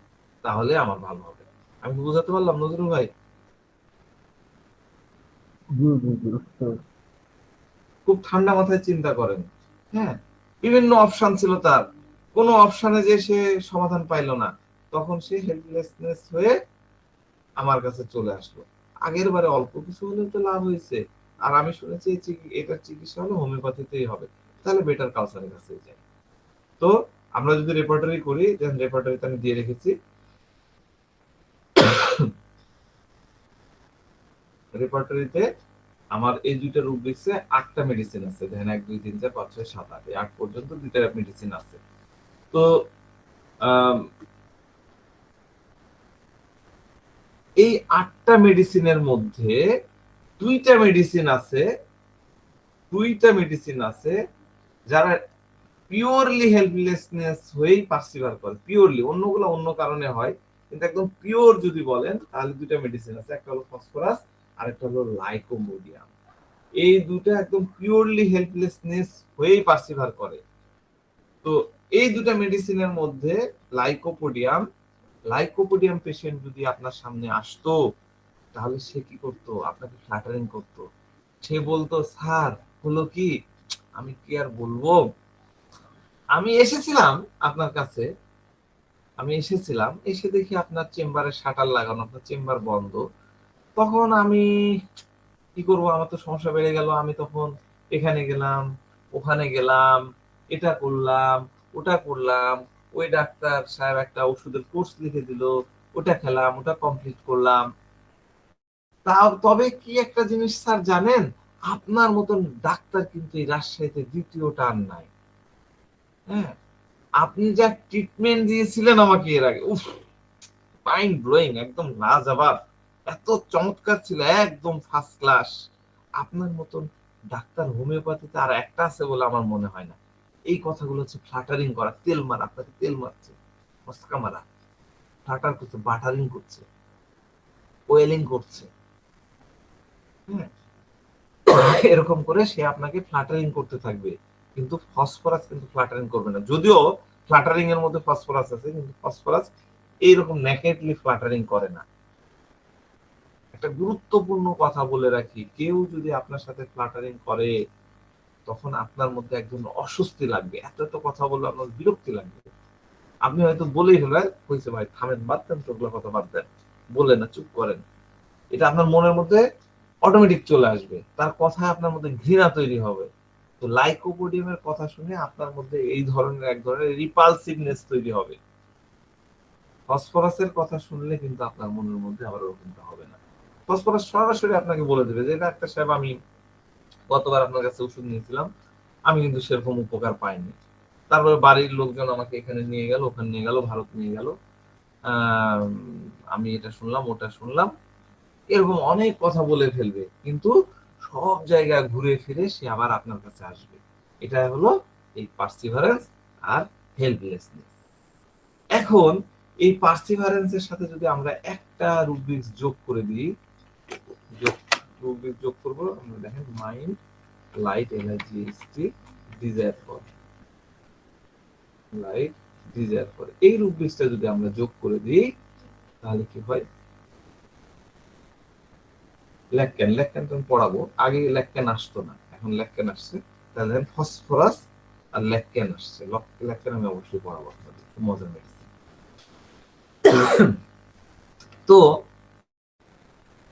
তাহলে আমার ভালো হবে। আমি কি বুঝাতে পারলাম নজরুল ভাই? জি জি জি বুঝতে পেরেছি। খুব ঠান্ডা মাথায় চিন্তা করেন। হ্যাঁ, বিভিন্ন অপশন ছিল তার, কোনো অপশনে যে সে সমাধান পাইলো না, তখন সে হেল্পলেসনেস হয়ে আমার কাছে চলে আসলো। আগের বারে অল্প কিছু হলেও তো লাভ হয়েছে, আর আমি শুনেছি এটার চিকিৎসা হলো হোমিওপ্যাথিতেই হবে, তাহলে বেটার কাউসারের কাছে যাই। তো আমরা যদি রেপার্টরি করি, যেন রেপার্টরিতে আমি দিয়ে রেখেছি, রেপার্টরিতে আমার এই দুইটা রুব্রিক্সে 8টা মেডিসিন আছে, দেখেন 1 2 3 4 5 6 7 8, এই 8 পর্যন্ত দুইটা মেডিসিন আছে। তো আম, এই 8টা মেডিসিনের মধ্যে দুইটা মেডিসিন আছে, দুইটা মেডিসিন আছে যারা পিওরলি হেল্পলেসনেস হয়েই পার্সিভার করে, পিওরলি, অন্যগুলো অন্য কারণে হয়, কিন্তু একদম পিওর যদি বলেন তাহলে দুইটা মেডিসিন আছে, একটা হলো ফসফরাস আর একটা হলো লাইকোমোডিয়াম। এই দুটো একদম পিওরলি হেল্পলেসনেস হয়েই পার্সিভার করে। তো এই দুটো মেডিসিনের মধ্যে লাইকোপোডিয়াম, লাইকোপোডিয়াম পেশেন্ট যদি আপনার সামনে আসতো, তাহলে সে কি করতো, আপনাকে ফ্ল্যাটারিং করতো। সে বলতো, স্যার হলো কি, আমি কি আর বলবো, আমি এসেছিলাম আপনার কাছে, আমি এসেছিলাম, এসে দেখি আপনার চেম্বারে শাটার লাগানো, আপনার চেম্বার বন্ধ। তখন আমি কি করব, আমার তো সমস্যা বেড়ে গেল, আমি তখন এখানে গেলাম, ওখানে গেলাম, এটা করলাম, ওটা করলাম, ওই ডাক্তার সাহেব একটা ওষুধের কোর্স লিখে দিল, ওটা খেলাম, ওটা কমপ্লিট করলাম। তা তবে কি একটা জিনিস স্যার জানেন, আপনার মতন ডাক্তার কিন্তু এই রাজশাহীতে দ্বিতীয়টা আর নাই। হ্যাঁ, আপনি যা ট্রিটমেন্ট দিয়েছিলেন আমাকে এর আগে, উফ, মাইন্ড ব্লোয়িং, একদম লাজবাব, এত চমৎকার ছিল, একদম ফার্স্ট ক্লাস। আপনার মতন ডাক্তার হোমিওপ্যাথিতে আর একটা আছে বলে আমার মনে হয় না। এই কথাগুলো হচ্ছে ফ্ল্যাটারিং করা, তেল মারা, আপনাকে তেল মারছে, মস্কা মারা, ফ্ল্যাটার করছে, বাটারিং করছে, ওয়েলিং করছে। হ্যাঁ, এরকম করে সে আপনাকে ফ্ল্যাটারিং করতে থাকবে, কিন্তু ফসফরাস কিন্তু ফ্ল্যাটারিং করবে না। যদিও ফ্ল্যাটারিং এর মধ্যে ফসফরাস আছে, কিন্তু ফসফরাস এইরকম নেকেটলি ফ্ল্যাটারিং করে না। একটা গুরুত্বপূর্ণ কথা বলে রাখি, কেউ যদি আপনার সাথে ফ্ল্যাটারিং করে, তখন আপনার মধ্যে একজন অস্বস্তি লাগবে, এত এত কথা বললে আপনার বিরক্তি লাগবে। আপনি হয়তো বলেই ফেলবেন, হয়েছে ভাই থামেন, বাদ দেন তো, ওগুলো কথা বাদ দেন, বললেন না, চুপ করেন। এটা আপনার মনের মধ্যে অটোমেটিক চলে আসবে, তার কথায় আপনার মধ্যে ঘৃণা তৈরি হবে। তো লাইকোপোডিয়ামের কথা শুনে আপনার মধ্যে এই ধরনের এক ধরনের রিপালসিভনেস তৈরি হবে। ফসফরাসের কথা শুনলে কিন্তু আপনার মনের মধ্যে আবার ওরকমটা হবে না। ফসফরাস সরাসরি আপনাকে বলে দেবে যে ডাক্তার সাহেব, আমি গতবার আপনার কাছে ওষুধ নিয়েছিলাম, আমি কিন্তু সেরকম উপকার পাইনি। তারপরে বাড়ির লোকজন আমাকে এখানে নিয়ে গেল, ওখানে নিয়ে গেল, ভারত নিয়ে গেল, আমি এটা শুনলাম, ওটা শুনলাম, এরকম অনেক কথা বলে ফেলবে, কিন্তু সব জায়গায় ঘুরে ফিরে সে আবার আপনার কাছে আসবে। এটা হলো এই পার্সিভারেন্স আর হেল্পলেসনেস। এখন এই পার্সিভারেন্সের সাথে যদি আমরা একটা রুব্রিক্স যোগ করে দিই, রুব্রিক্স যোগ করবো আমরা, দেখেন mind, light, energy, desire for, light desire for, এই রূপ বীজটা যদি আমরা যোগ করে দিই তাহলে কি হয়, ল্যাককেন, ল্যাককেন তো আমি পড়াবো, আগে ল্যাককেন আসতো না, এখন ল্যাককেন আসছে, তাহলে দেখেন ফসফরাস আর ল্যাককেন আসছে। ল্যাককেন আমি অবশ্যই পড়াবো আপনাদের, খুব মজার মেডিসিন। তো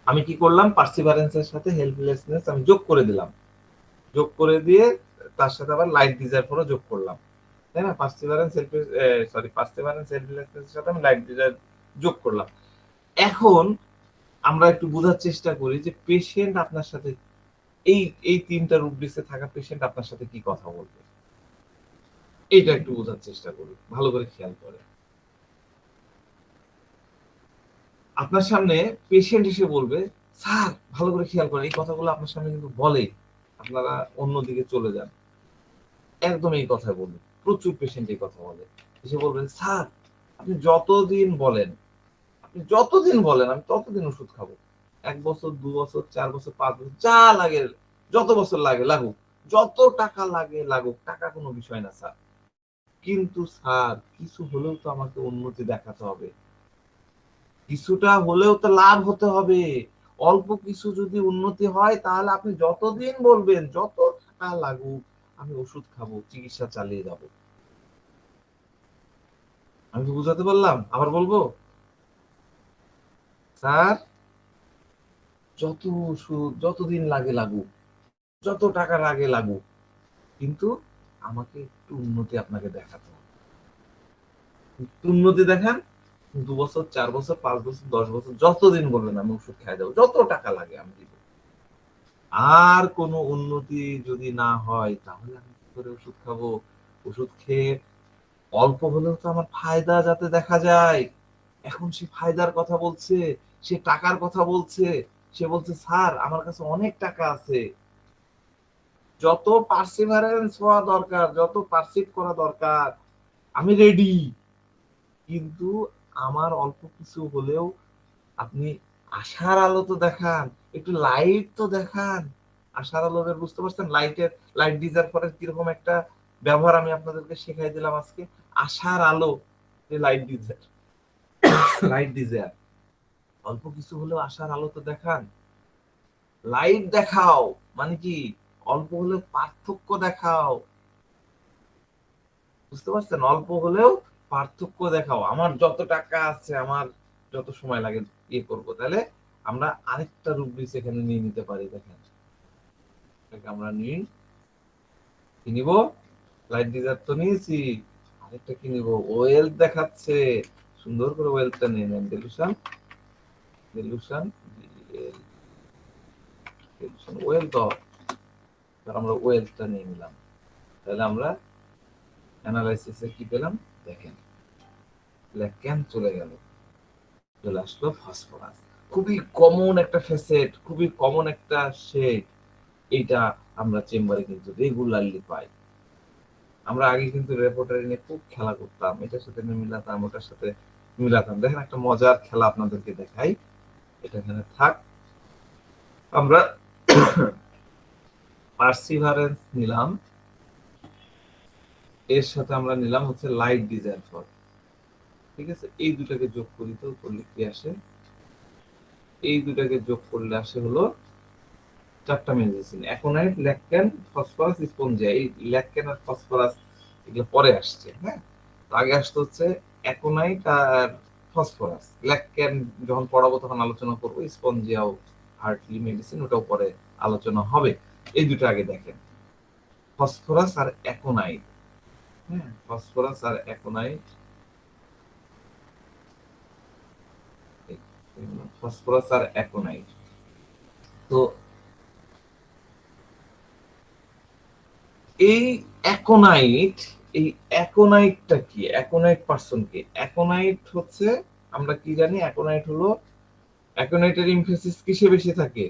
আমি কি করলাম, পার্সিভারেন্সের সাথে হেল্পলেসনেস আমি যোগ করে দিলাম, যোগ করে দিয়ে তার সাথে আবার লাইট ডিজায়ার ফরও যোগ করলাম, তাই না? পার্সিভারেন্স হেল্পলেসনেসের সাথে আমি লাইট ডিজায়ার যোগ করলাম। এখন আমরা একটু বোঝার চেষ্টা করি যে পেশেন্ট আপনার সাথে, এই এই তিনটা রুব্রিক্সে থাকা পেশেন্ট আপনার সাথে কি কথা বলবে, এটা একটু বোঝার চেষ্টা করি, ভালো করে খেয়াল করে। আপনার সামনে পেশেন্ট এসে বলবে, স্যার ভালো করে খেয়াল করেন, এই কথাগুলো আপনার সামনে কিন্তু বলে, আপনারা অন্যদিকে চলে যান, একদম এই কথা বলবে, প্রচুর পেশেন্ট এই কথা বলে, এসে বলবেন স্যার আপনি যতদিন বলেন, আপনি যতদিন বলেন আমি ততদিন ওষুধ খাবো, 1 বছর 2 বছর 4 বছর 5 বছর যা লাগে, যত বছর লাগে লাগুক, যত টাকা লাগে লাগুক, টাকা কোনো বিষয় না স্যার, কিন্তু স্যার কিছু হলেও তো আমাকে উন্নতি দেখাতে হবে, কিছুটা হলেও তো লাভ হতে হবে, অল্প কিছু যদি উন্নতি হয় তাহলে আপনি যতদিন বলবেন যত টাকা লাগুক আমি ওষুধ খাবো, চিকিৎসা চালিয়ে যাব। আমি কি বুঝাতে পারলাম? আবার বলবো, স্যার যত ওষুধ যতদিন লাগে লাগুক, যত টাকা লাগে লাগুক, কিন্তু আমাকে একটু উন্নতি আপনাকে দেখাতে হবে, একটু উন্নতি দেখান, 2 বছর 4 বছর 5 বছর 10 বছর যতদিন বলবেন আমি ওষুধ খাই দেবো, যত টাকা লাগে আমি দিব। আর কোনো উন্নতি যদি না হয় তাহলে আমি কি করে ওষুধ খাবো? ওষুধ খেয়ে অল্প হলেও তো আমার ফায়দা যাতে দেখা যায়। এখন সে ফায়দার কথা বলছে, সে টাকার কথা বলছে, সে বলছে স্যার আমার কাছে অনেক টাকা আছে, যত পার্সিভারেন্স হওয়া দরকার, যত পার্সিভ করা দরকার আমি রেডি, কিন্তু আমার অল্প কিছু হলেও আপনি আশার আলো তো দেখান, একটু লাইট তো দেখান। আশার আলো বের, বুঝতে পারছেন? লাইট ডিজার পরে কিরকম একটা ব্যবহার আমি আপনাদেরকে শেখাই দিলাম আজকে, আশার আলো, যে লাইট ডিজার, লাইট ডিজার, অল্প কিছু হলেও আশার আলো তো দেখান, লাইট দেখাও, মানে কি অল্প হলেও পার্থক্য দেখাও, বুঝতে পারছেন? অল্প হলেও পার্থক্য দেখাও, আমার যত টাকা আছে, আমার যত সময় লাগে ইয়ে করবো, তাহলে আমরা আরেকটা রুব্রিক্স এখানে নিয়ে নিতে পারি। দেখেন আমরা নিই, কি নিব, লাইট ডিজার তো নিয়েছি, আরেকটা কি নিব, ওয়েলথ দেখাচ্ছে, সুন্দর করে ওয়েলথটা নিয়ে নেন, ডেলুশন, ডেলুশন, ডেলুশন ওয়েলথ, আমরা ওয়েলথটা নিয়ে নিলাম, তাহলে আমরা অ্যানালাইসিসে কি পেলাম দেখেন, ল্যাককেন চলে গেল, চলে আসলো ফসফরাস, খুবই কমন একটা ফেসেট, খুবই কমন একটা শেড, এইটা আমরা চেম্বারে কিন্তু রেগুলারলি পাই। আমরা আগে কিন্তু রেপোর্টারি নিয়ে খুব খেলা করতাম, এটার সাথে মিলাতাম, ওটার সাথে মিলাতাম। দেখেন একটা মজার খেলা আপনাদেরকে দেখাই, এটা এখানে থাক। আমরা পার্সিভারেন্স নিলাম, এর সাথে আমরা নিলাম হচ্ছে লাইট ডিজায়ার ফর, ঠিক আছে? এই দুটাকে যোগ করি, তো করলে কি আসে, এই দুটাকে যোগ করলে আসে হলো 4টা মেডিসিন, অ্যাকোনাইট, ল্যাককেন, ফসফরাস, স্পঞ্জিয়া। এই ল্যাককেন আর ফসফরাস এগুলো পরে আসছে, হ্যাঁ? তো আগে আসতে হচ্ছে অ্যাকোনাইট আর ফসফরাস, ল্যাককেন যখন পড়াবো তখন আলোচনা করবো, স্পঞ্জিয়াও হার্টলি মেডিসিন, ওটাও পরে আলোচনা হবে। এই দুটো আগে দেখেন, ফসফরাস আর অ্যাকোনাইট, হ্যাঁ, ফসফরাস আর অ্যাকোনাইট, ফসফরাস আর অ্যাকোনাইট। তো এই অ্যাকোনাইট, এই অ্যাকোনাইটটা কি, অ্যাকোনাইট পার্সন কি? অ্যাকোনাইট হচ্ছে, আমরা কি জানি, অ্যাকোনাইট হলো, অ্যাকোনাইটের এমফেসিস কিসে বেশি থাকে?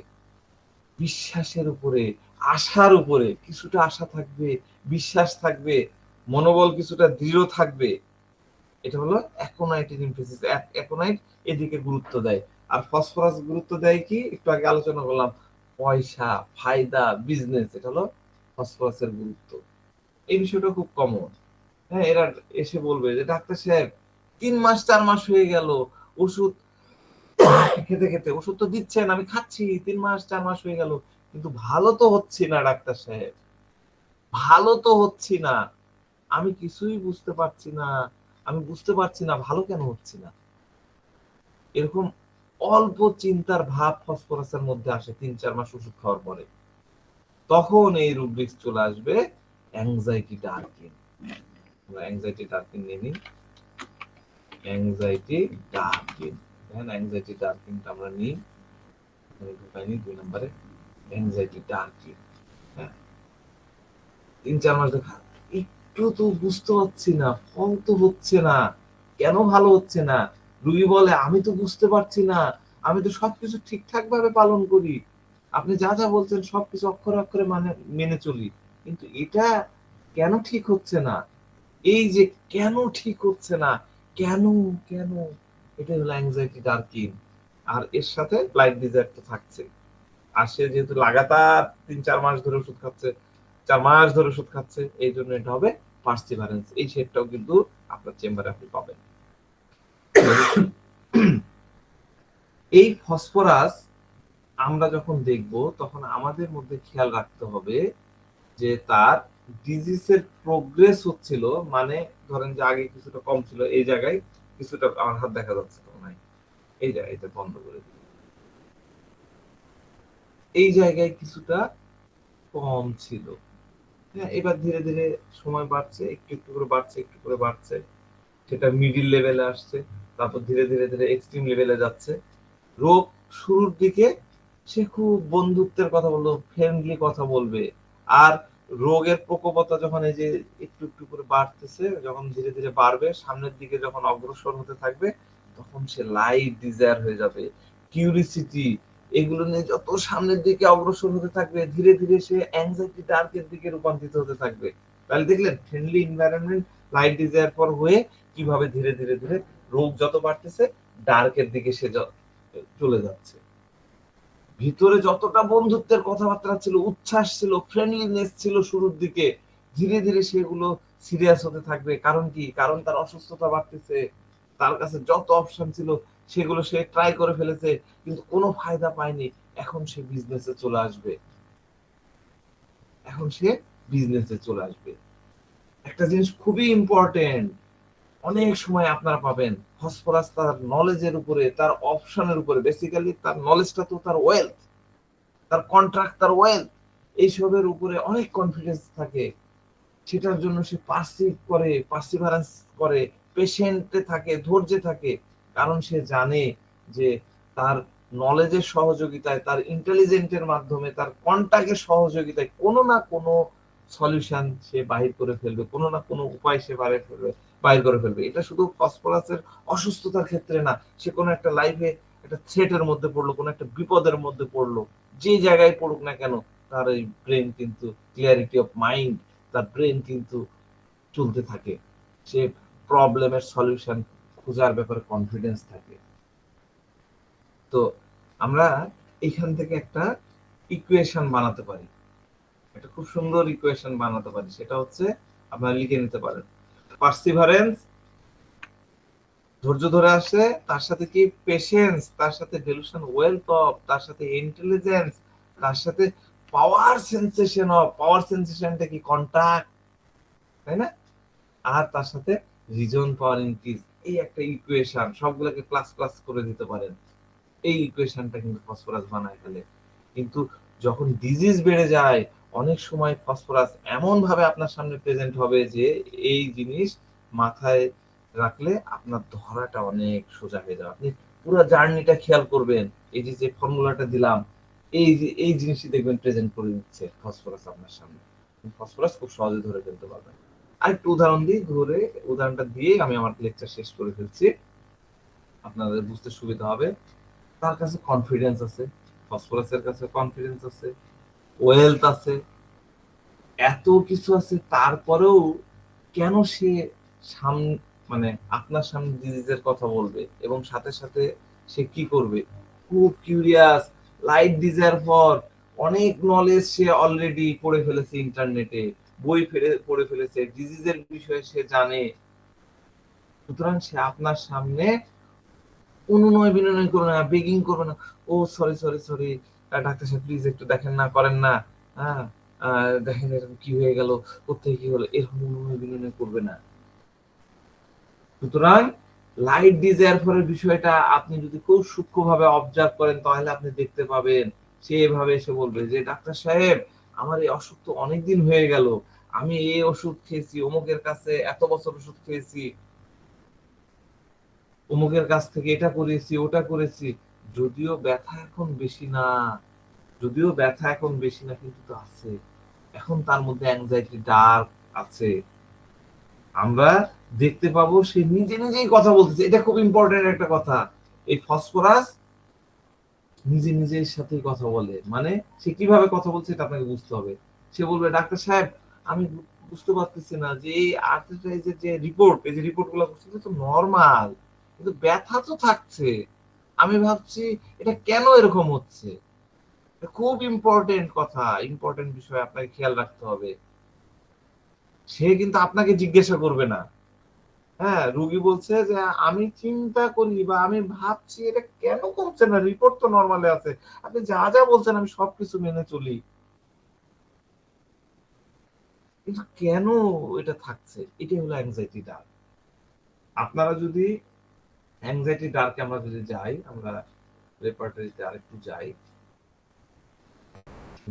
বিশ্বাসের উপরে, আশার উপরে, কিছুটা আশা থাকবে, বিশ্বাস থাকবে, মনোবল কিছুটা দৃঢ় থাকবে, এটা হলো অ্যাকোনাইটের এমফেসিস। অ্যাকোনাইট এদিকে গুরুত্ব দেয়। আর ফসফরাস গুরুত্ব দেয় কি, একটু আগে আলোচনা করলাম, পয়সা, ফায়দা, বিজনেস, এটা হলো ফসফরাসের গুরুত্ব। এই বিষয়টা খুব কমন। হ্যাঁ, এরা এসে বলবে যে ডাক্তার সাহেব 3 মাস 4 মাস হয়ে গেল ওষুধ খেতে খেতে, ওষুধ তো দিচ্ছেন, আমি খাচ্ছি, 3 মাস 4 মাস হয়ে গেল, কিন্তু ভালো তো হচ্ছি না ডাক্তার সাহেব, ভালো তো হচ্ছি না, আমি কিছুই বুঝতে পারছি না, আমি বুঝতে পারছি না ভালো কেন হচ্ছি না। এরকম অল্প চিন্তার ভাব ফসফরাসের মধ্যে আসে 3-4 মাস ওষুধ খাওয়ার পরে। তখন এই রুব্রিক্স চলে আসবে অ্যাংজাইটি ডার্কিং। আমরা অ্যাংজাইটি ডার্কিং নিয়ে নিই। অ্যাংজাইটি ডার্কিং, দেখেন অ্যাংজাইটি ডার্কিংটা আমরা নিই, ঢুকাইনি 2 নম্বরে অ্যাংজাইটি ডার্কিং। হ্যাঁ, 3-4 মাস দেখা একটু তো বুঝতে পারছি না, ফল তো হচ্ছে না, কেন ভালো হচ্ছে না? রুগী বলে আমি তো বুঝতে পারছি না, আমি তো সবকিছু ঠিকঠাক ভাবে পালন করি, আপনি যা যা বলছেন সবকিছু অক্ষরে অক্ষরে মানে মেনে চলি, কিন্তু এটা কেন ঠিক হচ্ছে না? এই যে কেন ঠিক হচ্ছে না, কেন কেন, এটা হলো অ্যাংজাইটি ডার্কিং। আর এর সাথে লাইট ডিজায়ার তো থাকছে। আর সে যেহেতু লাগাতার 3-4 মাস ধরে ওষুধ খাচ্ছে, 4 মাস ধরে ওষুধ খাচ্ছে, এই জন্য এটা হবে পার্সিভারেন্স। এই শেডটাও কিন্তু আপনার চেম্বারে আপনি পাবেন। এই ফসফরাস আমরা যখন দেখব তখন আমাদের মধ্যে খেয়াল রাখতে হবে যে তার ডিজিজের প্রোগ্রেস হচ্ছিল, মানে ধরেন যে আগে কিছুটা কম ছিল, এই জায়গায় কিছুটা, আমার হাত দেখা যাচ্ছে তো নাই, এই জায়গায় এটা বন্ধ করে দিই, এই জায়গায় কিছুটা কম ছিল। হ্যাঁ, এবার ধীরে ধীরে সময় বাড়ছে, একটু একটু করে বাড়ছে, একটু করে বাড়ছে, সেটা মিডিল লেভেলে আসছে, তারপর ধীরে ধীরে ধীরে এক্সট্রিম লেভেলে যাচ্ছে। রোগ শুরুর দিকে সে খুব বন্ধুত্বের কথা বললো, ফ্রেন্ডলি কথা বলবে, আর রোগের প্রকোপতা যখন এই যে একটু একটু করে বাড়তেছে, যখন ধীরে ধীরে বাড়বে, সামনের দিকে যখন অগ্রসর হতে থাকবে, তখন সে লাইট ডিজায়ার হয়ে যাবে, কিউরিসিটি, এগুলো নিয়ে যত সামনের দিকে অগ্রসর হতে থাকবে, ধীরে ধীরে সে অ্যাংজাইটি ডার্কের দিকে রূপান্তরিত হতে থাকবে। তাহলে দেখলেন ফ্রেন্ডলি এনভায়রনমেন্ট লাইট ডিজায়ার পর হয়ে কিভাবে ধীরে ধীরে ধীরে রোগ যত বাড়তেছে ডার্কের দিকে সে চলে যাচ্ছে। ভিতরে যতটা বন্ধুত্বের কথাবার্তা ছিল, উচ্ছ্বাস ছিল, ফ্রেন্ডলিনেস ছিল শুরুর দিকে, ধীরে ধীরে সেগুলো সিরিয়াস হতে থাকবে। কারণ কি? কারণ তার অসুস্থতা বাড়তেছে, তার কাছে যত অপশন ছিল সেগুলো সে ট্রাই করে ফেলেছে, কিন্তু কোনো ফায়দা পায়নি। এখন সে বিজনেসে চলে আসবে, এখন সে বিজনেসে চলে আসবে। একটা জিনিস খুবই ইম্পর্টেন্ট, অনেক সময় আপনারা পাবেন ফসফরাস তার নলেজের উপরে, তার অপশনের উপরে, বেসিক্যালি তার নলেজটা তো তার ওয়েলথ, তার কন্ট্রাক্ট, তার ওয়েলথ, এইসবের উপরে অনেক কনফিডেন্স থাকে। সেটার জন্য সে পার্সিভ করে, পার্সিভারেন্স করে, পেশেন্টে থাকে, ধৈর্যে থাকে, কারণ সে জানে যে তার নলেজের সহযোগিতায়, তার ইন্টেলিজেন্টের মাধ্যমে, তার কন্টাক্টের সহযোগিতায় কোনো না কোনো সলিউশন সে বাহির করে ফেলবে, কোনো না কোনো উপায় সে বাহির করে ফেলবে। এটা শুধু ফসফরাসের অসুস্থতার ক্ষেত্রে না, সে কোনো একটা লাইফে একটা থ্রেটের মধ্যে পড়লো, কোনো একটা বিপদের মধ্যে পড়লো, যে জায়গায় পড়ুক না কেন, তার এই ব্রেন কিন্তু ক্লিয়ারিটি অফ মাইন্ড, তার ব্রেন কিন্তু চলতে থাকে, সে প্রবলেমের সলিউশন খোঁজার ব্যাপারে কনফিডেন্স থাকে। তো আমরা এখান থেকে একটা ইকুয়েশন বানাতে পারি, একটা খুব সুন্দর ইকুয়েশন বানাতে পারি, সেটা হচ্ছে আপনারা লিখে নিতে পারেন। পার্সিভারেন্স, ধৈর্য ধরে আসে, তার সাথে কি পেশেন্স, তার সাথে ডেলুশন ওয়েলথ অফ, তার সাথে ইন্টেলিজেন্স, তার সাথে পাওয়ার সেন্সেশন অফ, পাওয়ার সেন্সেশনটা কি কন্টাক্ট, তাই না? আর তার সাথে রিজন পাওয়ার ইনক্রিজ, এই একটা ইকুয়েশন সবগুলোকে প্লাস প্লাস করে দিতে পারেন। এই ইকুয়েশনটা কিন্তু ফসফরাস বানায় ফেলে। কিন্তু যখন ডিজিজ বেড়ে যায়, অনেক সময় ফসফরাস এমন ভাবে আপনার সামনে প্রেজেন্ট হবে যে এই জিনিস মাথায় রাখলে আপনার ধরাটা অনেক সোজা হয়ে যাবে। আপনি পুরো জার্নিটা খেয়াল করবেন, এই যে যে ফর্মুলাটা দিলাম, এই যে এই জিনিসটি দেখবেন প্রেজেন্ট করে দিচ্ছে ফসফরাস আপনার সামনে, ফসফরাস খুব সহজে ধরে ফেলতে পারবেন। আরেকটু উদাহরণ দিই, ধরে উদাহরণটা দিয়ে আমি আমার লেকচার শেষ করে ফেলছি, আপনাদের বুঝতে সুবিধা হবে। তার কাছে কনফিডেন্স আছে, ফসফরাসের কাছে কনফিডেন্স আছে, ওয়েলথ আছে, এত কিছু আছে, তারপরেও কেন সে মানে আপনার সামনে ডিজিজের কথা বলবে, এবং সাথে সাথে সে কি করবে, খুব কিউরিয়াস, লাইট ডিজায়ার ফর, অনেক নলেজ সে অলরেডি পড়ে ফেলেছে ইন্টারনেটে, বই পড়ে ফেলেছে, ডিজিজের বিষয়ে সে জানে। সুতরাং সে আপনার সামনে অনুনয় বিনয় করবে না, বেগিং করবে না, ও সরি সরি সরি ডাক্তার সাহেব প্লিজ একটু দেখেন না, করেন না, হ্যাঁ দেখেন এরকম কি হয়ে গেল, কোথায় কি হলো, এরকম অনুনয় বিনয় করবে না। সুতরাং লাইট ডিজায়ার ফরের বিষয়টা আপনি যদি খুব সূক্ষ্মভাবে অবজার্ভ করেন তাহলে আপনি দেখতে পাবেন সে এভাবে এসে বলবে যে ডাক্তার সাহেব আমার এই অসুখ তো অনেকদিন হয়ে গেল, আমি এই ওষুধ খেয়েছি, অমুকের কাছে এত বছর ওষুধ খেয়েছি, অমুকের কাছ থেকে এটা করেছি ওটা করেছি, যদিও ব্যথা এখন বেশি না, যদিও ব্যথা এখন বেশি না, কিন্তু তো আছে, এখন তার মধ্যে অ্যাংজাইটি ডার্ক আছে। আমরা দেখতে পাবো সে নিজে নিজেই কথা বলতেছে। এটা খুব ইম্পর্টেন্ট একটা কথা, এই ফসফরাস নিজে নিজের সাথেই কথা বলে। মানে সে কিভাবে কথা বলছে এটা আপনাকে বুঝতে হবে। সে বলবে ডাক্তার সাহেব আমি বুঝতে পারতেছি না যে এই আর্থ্রাইটিসের যে রিপোর্ট, এই যে রিপোর্ট গুলো করছে তো নরমাল, কিন্তু ব্যথা তো থাকছে, আমি ভাবছি এটা কেন এরকম হচ্ছে। খুব ইম্পর্টেন্ট কথা, ইম্পর্টেন্ট বিষয় আপনাকে খেয়াল রাখতে হবে। সে কিন্তু আপনাকে জিজ্ঞাসা করবে না, হ্যাঁ রোগী বলছে যে আমি চিন্তা করি বা আমি ভাবছি এটা কেন কমছে না, রিপোর্ট তো নরমালে আছে, আপনি যা যা বলছেন আমি সবকিছু মেনে চলি, কিন্তু কেন এটা থাকছে, এটাই হলো অ্যাংজাইটি ডার্ক। আপনারা যদি অ্যাংজাইটি ডার্কে আমরা যদি যাই, আমরা রেপার্টরিতে আরেকটু যাই,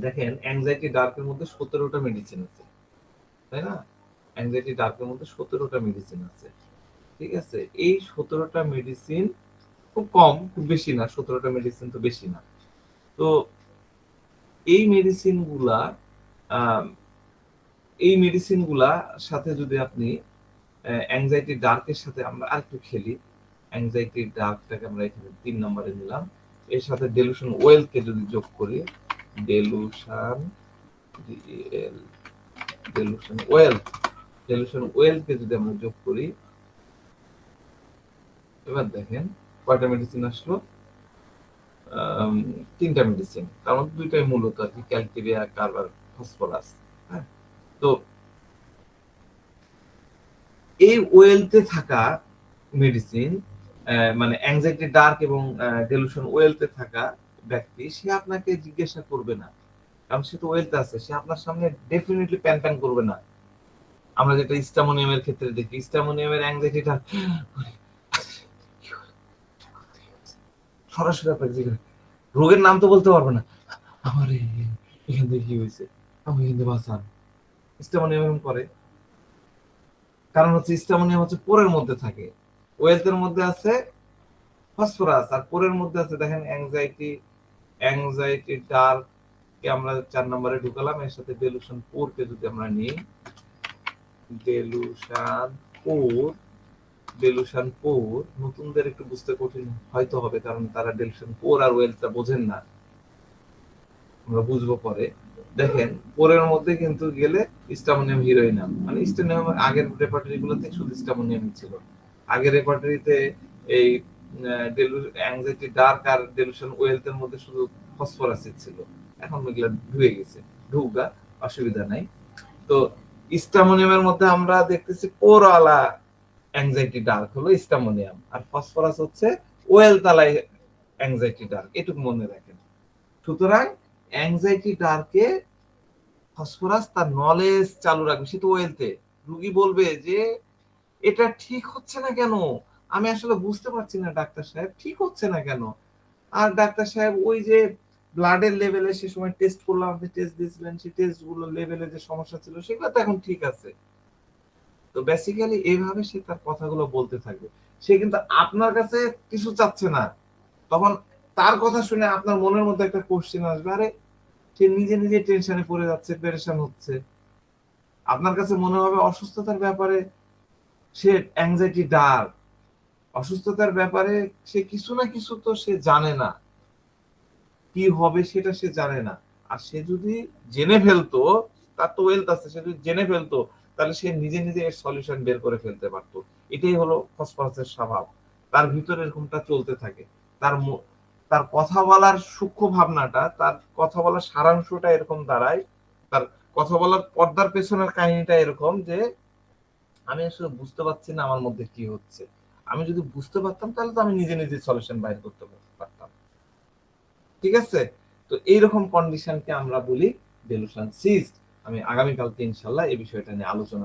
দেখেন অ্যাংজাইটি ডার্কের মধ্যে 17টা মেডিসিন আছে, তাই না? অ্যাংজাইটি ডার্কের মধ্যে 17টা মেডিসিন আছে, ঠিক আছে? এই 17টা মেডিসিন খুব কম, খুব বেশি না, 17টা মেডিসিন তো বেশি না। তো এই মেডিসিন গুলা সাথে যদি আপনি অ্যাংজাইটি ডার্কের সাথে আমরা আরেকটু খেলি, অ্যাংজাইটি ডার্কটাকে আমরা এখানে 3 নম্বরে নিলাম, এর সাথে ডেলুশন ওয়েলথ কে যদি যোগ করি, ডেলুশন ওয়েলথ কে যদি আমরা যোগ করি, এবার দেখেন কয়টা মেডিসিন আসলো, 3টা মেডিসিন, তার মধ্যে 2টাই মূলত আর কি ক্যালকেরিয়া, কার্বার, ফসফরাস। হ্যাঁ, তো এই ওয়েলথে থাকা মেডিসিন, মানে অ্যাংজাইটি ডার্ক এবং ডেলুশন ওয়েলথে থাকা ব্যক্তি, সে আপনাকে জিজ্ঞাসা করবে না, কারণ সে তো ওয়েলথে আছে, সে আপনার সামনে ডেফিনেটলি প্যান প্যান করবে না। আমরা যেটা স্টামোনিয়ামের ক্ষেত্রে দেখি, স্টামোনিয়ামের অ্যাংজাইটি ডার্ক সরাসরি আপনাকে জিজ্ঞাসা, রোগের নাম তো বলতে পারবে না, আমার এখান থেকে কি হয়েছে, আমি এখান থেকে বাঁচান। স্টামোনিয়াম করে, কারণ হচ্ছে স্টামোনিয়াম হচ্ছে পোরের মধ্যে থাকে, ওয়েলথের মধ্যে আছে ফসফরাস, আর পোরের মধ্যে আছে দেখেন অ্যাংজাইটি ডার্ক কে আমরা 4 নম্বরে ঢুকালাম, এর সাথে ডেলুশন পোর কে যদি আমরা নিই, ডেলুশন পোর নতুনদের একটু বুঝতে কঠিন হয়তো হবে, কারণ তারা ডেলুশন পোর আর ওয়েলথটা বোঝেন না, আমরা বুঝবো পরে। দেখেন পোরের মধ্যে কিন্তু গেলে স্টামোনিয়াম হিরোইনাম, মানে স্টামোনিয়াম আগের রেপার্টরি গুলোতে শুধু স্টামোনিয়াম ছিল, আগের রেপার্টরিতে এই অ্যাংজাইটি ডার্ক আর ডেলুশন ওয়েলথ এর মধ্যে শুধু ফসফরাস ছিল, এখন এগুলা ঢুকে গেছে, ঢুকগা, অসুবিধা নাই। তো স্টামোনিয়ামের মধ্যে আমরা দেখতেছি পোরওয়ালা অ্যাংজাইটি ডার্ক হলো স্টামোনিয়াম, আর ফসফরাস হচ্ছে ওয়েলথ আলা অ্যাংজাইটি ডার্ক, এটুকু মনে রাখেন। সুতরাং অ্যাংজাইটি ডার্কে ফসফরাস তার নলেজ চালু রাখবে, সে তো ওয়েলথে, রোগী বলবে যে এটা ঠিক হচ্ছে না কেন, আমি আসলে বুঝতে পারছি না ডাক্তার সাহেব, ঠিক হচ্ছে না কেন। আর ডাক্তার সাহেব ওই যে ব্লাডের লেভেলে সে সময় টেস্ট করলাম, আপনি টেস্ট দিয়েছিলেন, সেই টেস্ট গুলো লেভেলে যে সমস্যা ছিল সেগুলো তো এখন ঠিক আছে। তো বেসিক্যালি এইভাবে সে তার কথাগুলো বলতে থাকবে, সে কিন্তু আপনার কাছে কিছু চাচ্ছে না। তখন তার কথা শুনে আপনার মনের মধ্যে একটা কোশ্চেন আসবে, আরে সে নিজে নিজে টেনশনে পড়ে যাচ্ছে, পেরেশান হচ্ছে, আপনার কাছে মনে হবে অসুস্থতার ব্যাপারে সে অ্যাংজাইটি ডার্ক, অসুস্থতার ব্যাপারে সে কিছু না কিছু তো সে জানে না, কি হবে সেটা সে জানে না। আর সে যদি জেনে ফেলতো, তার তো ওয়েলথ আছে, সে যদি জেনে ফেলতো তাহলে সে নিজে নিজে এর সলিউশন বের করে ফেলতে পারতো। এটাই হলো ফসফরাসের স্বভাব, তার ভিতরে এরকমটা চলতে থাকে, তার কথা বলার সূক্ষ্ম ভাবনাটা, তার কথা বলার সারাংশটা এরকম দাঁড়ায়, তার কথা বলার পর্দার পেছনের কাহিনীটা এরকম যে আমি আসলে বুঝতে পারছি না আমার মধ্যে কি হচ্ছে। আমি যদি বুঝতে পারতাম তাহলে তো আমি নিজে নিজে সলিউশন বাইর করতে পারতাম। ঠিক আছে, তো এইরকম কন্ডিশনকে আমরা বলি ডেলুশন সিজড। আমি আগামীকালকে ইনশাল্লাহ এই বিষয়টা নিয়ে আলোচনা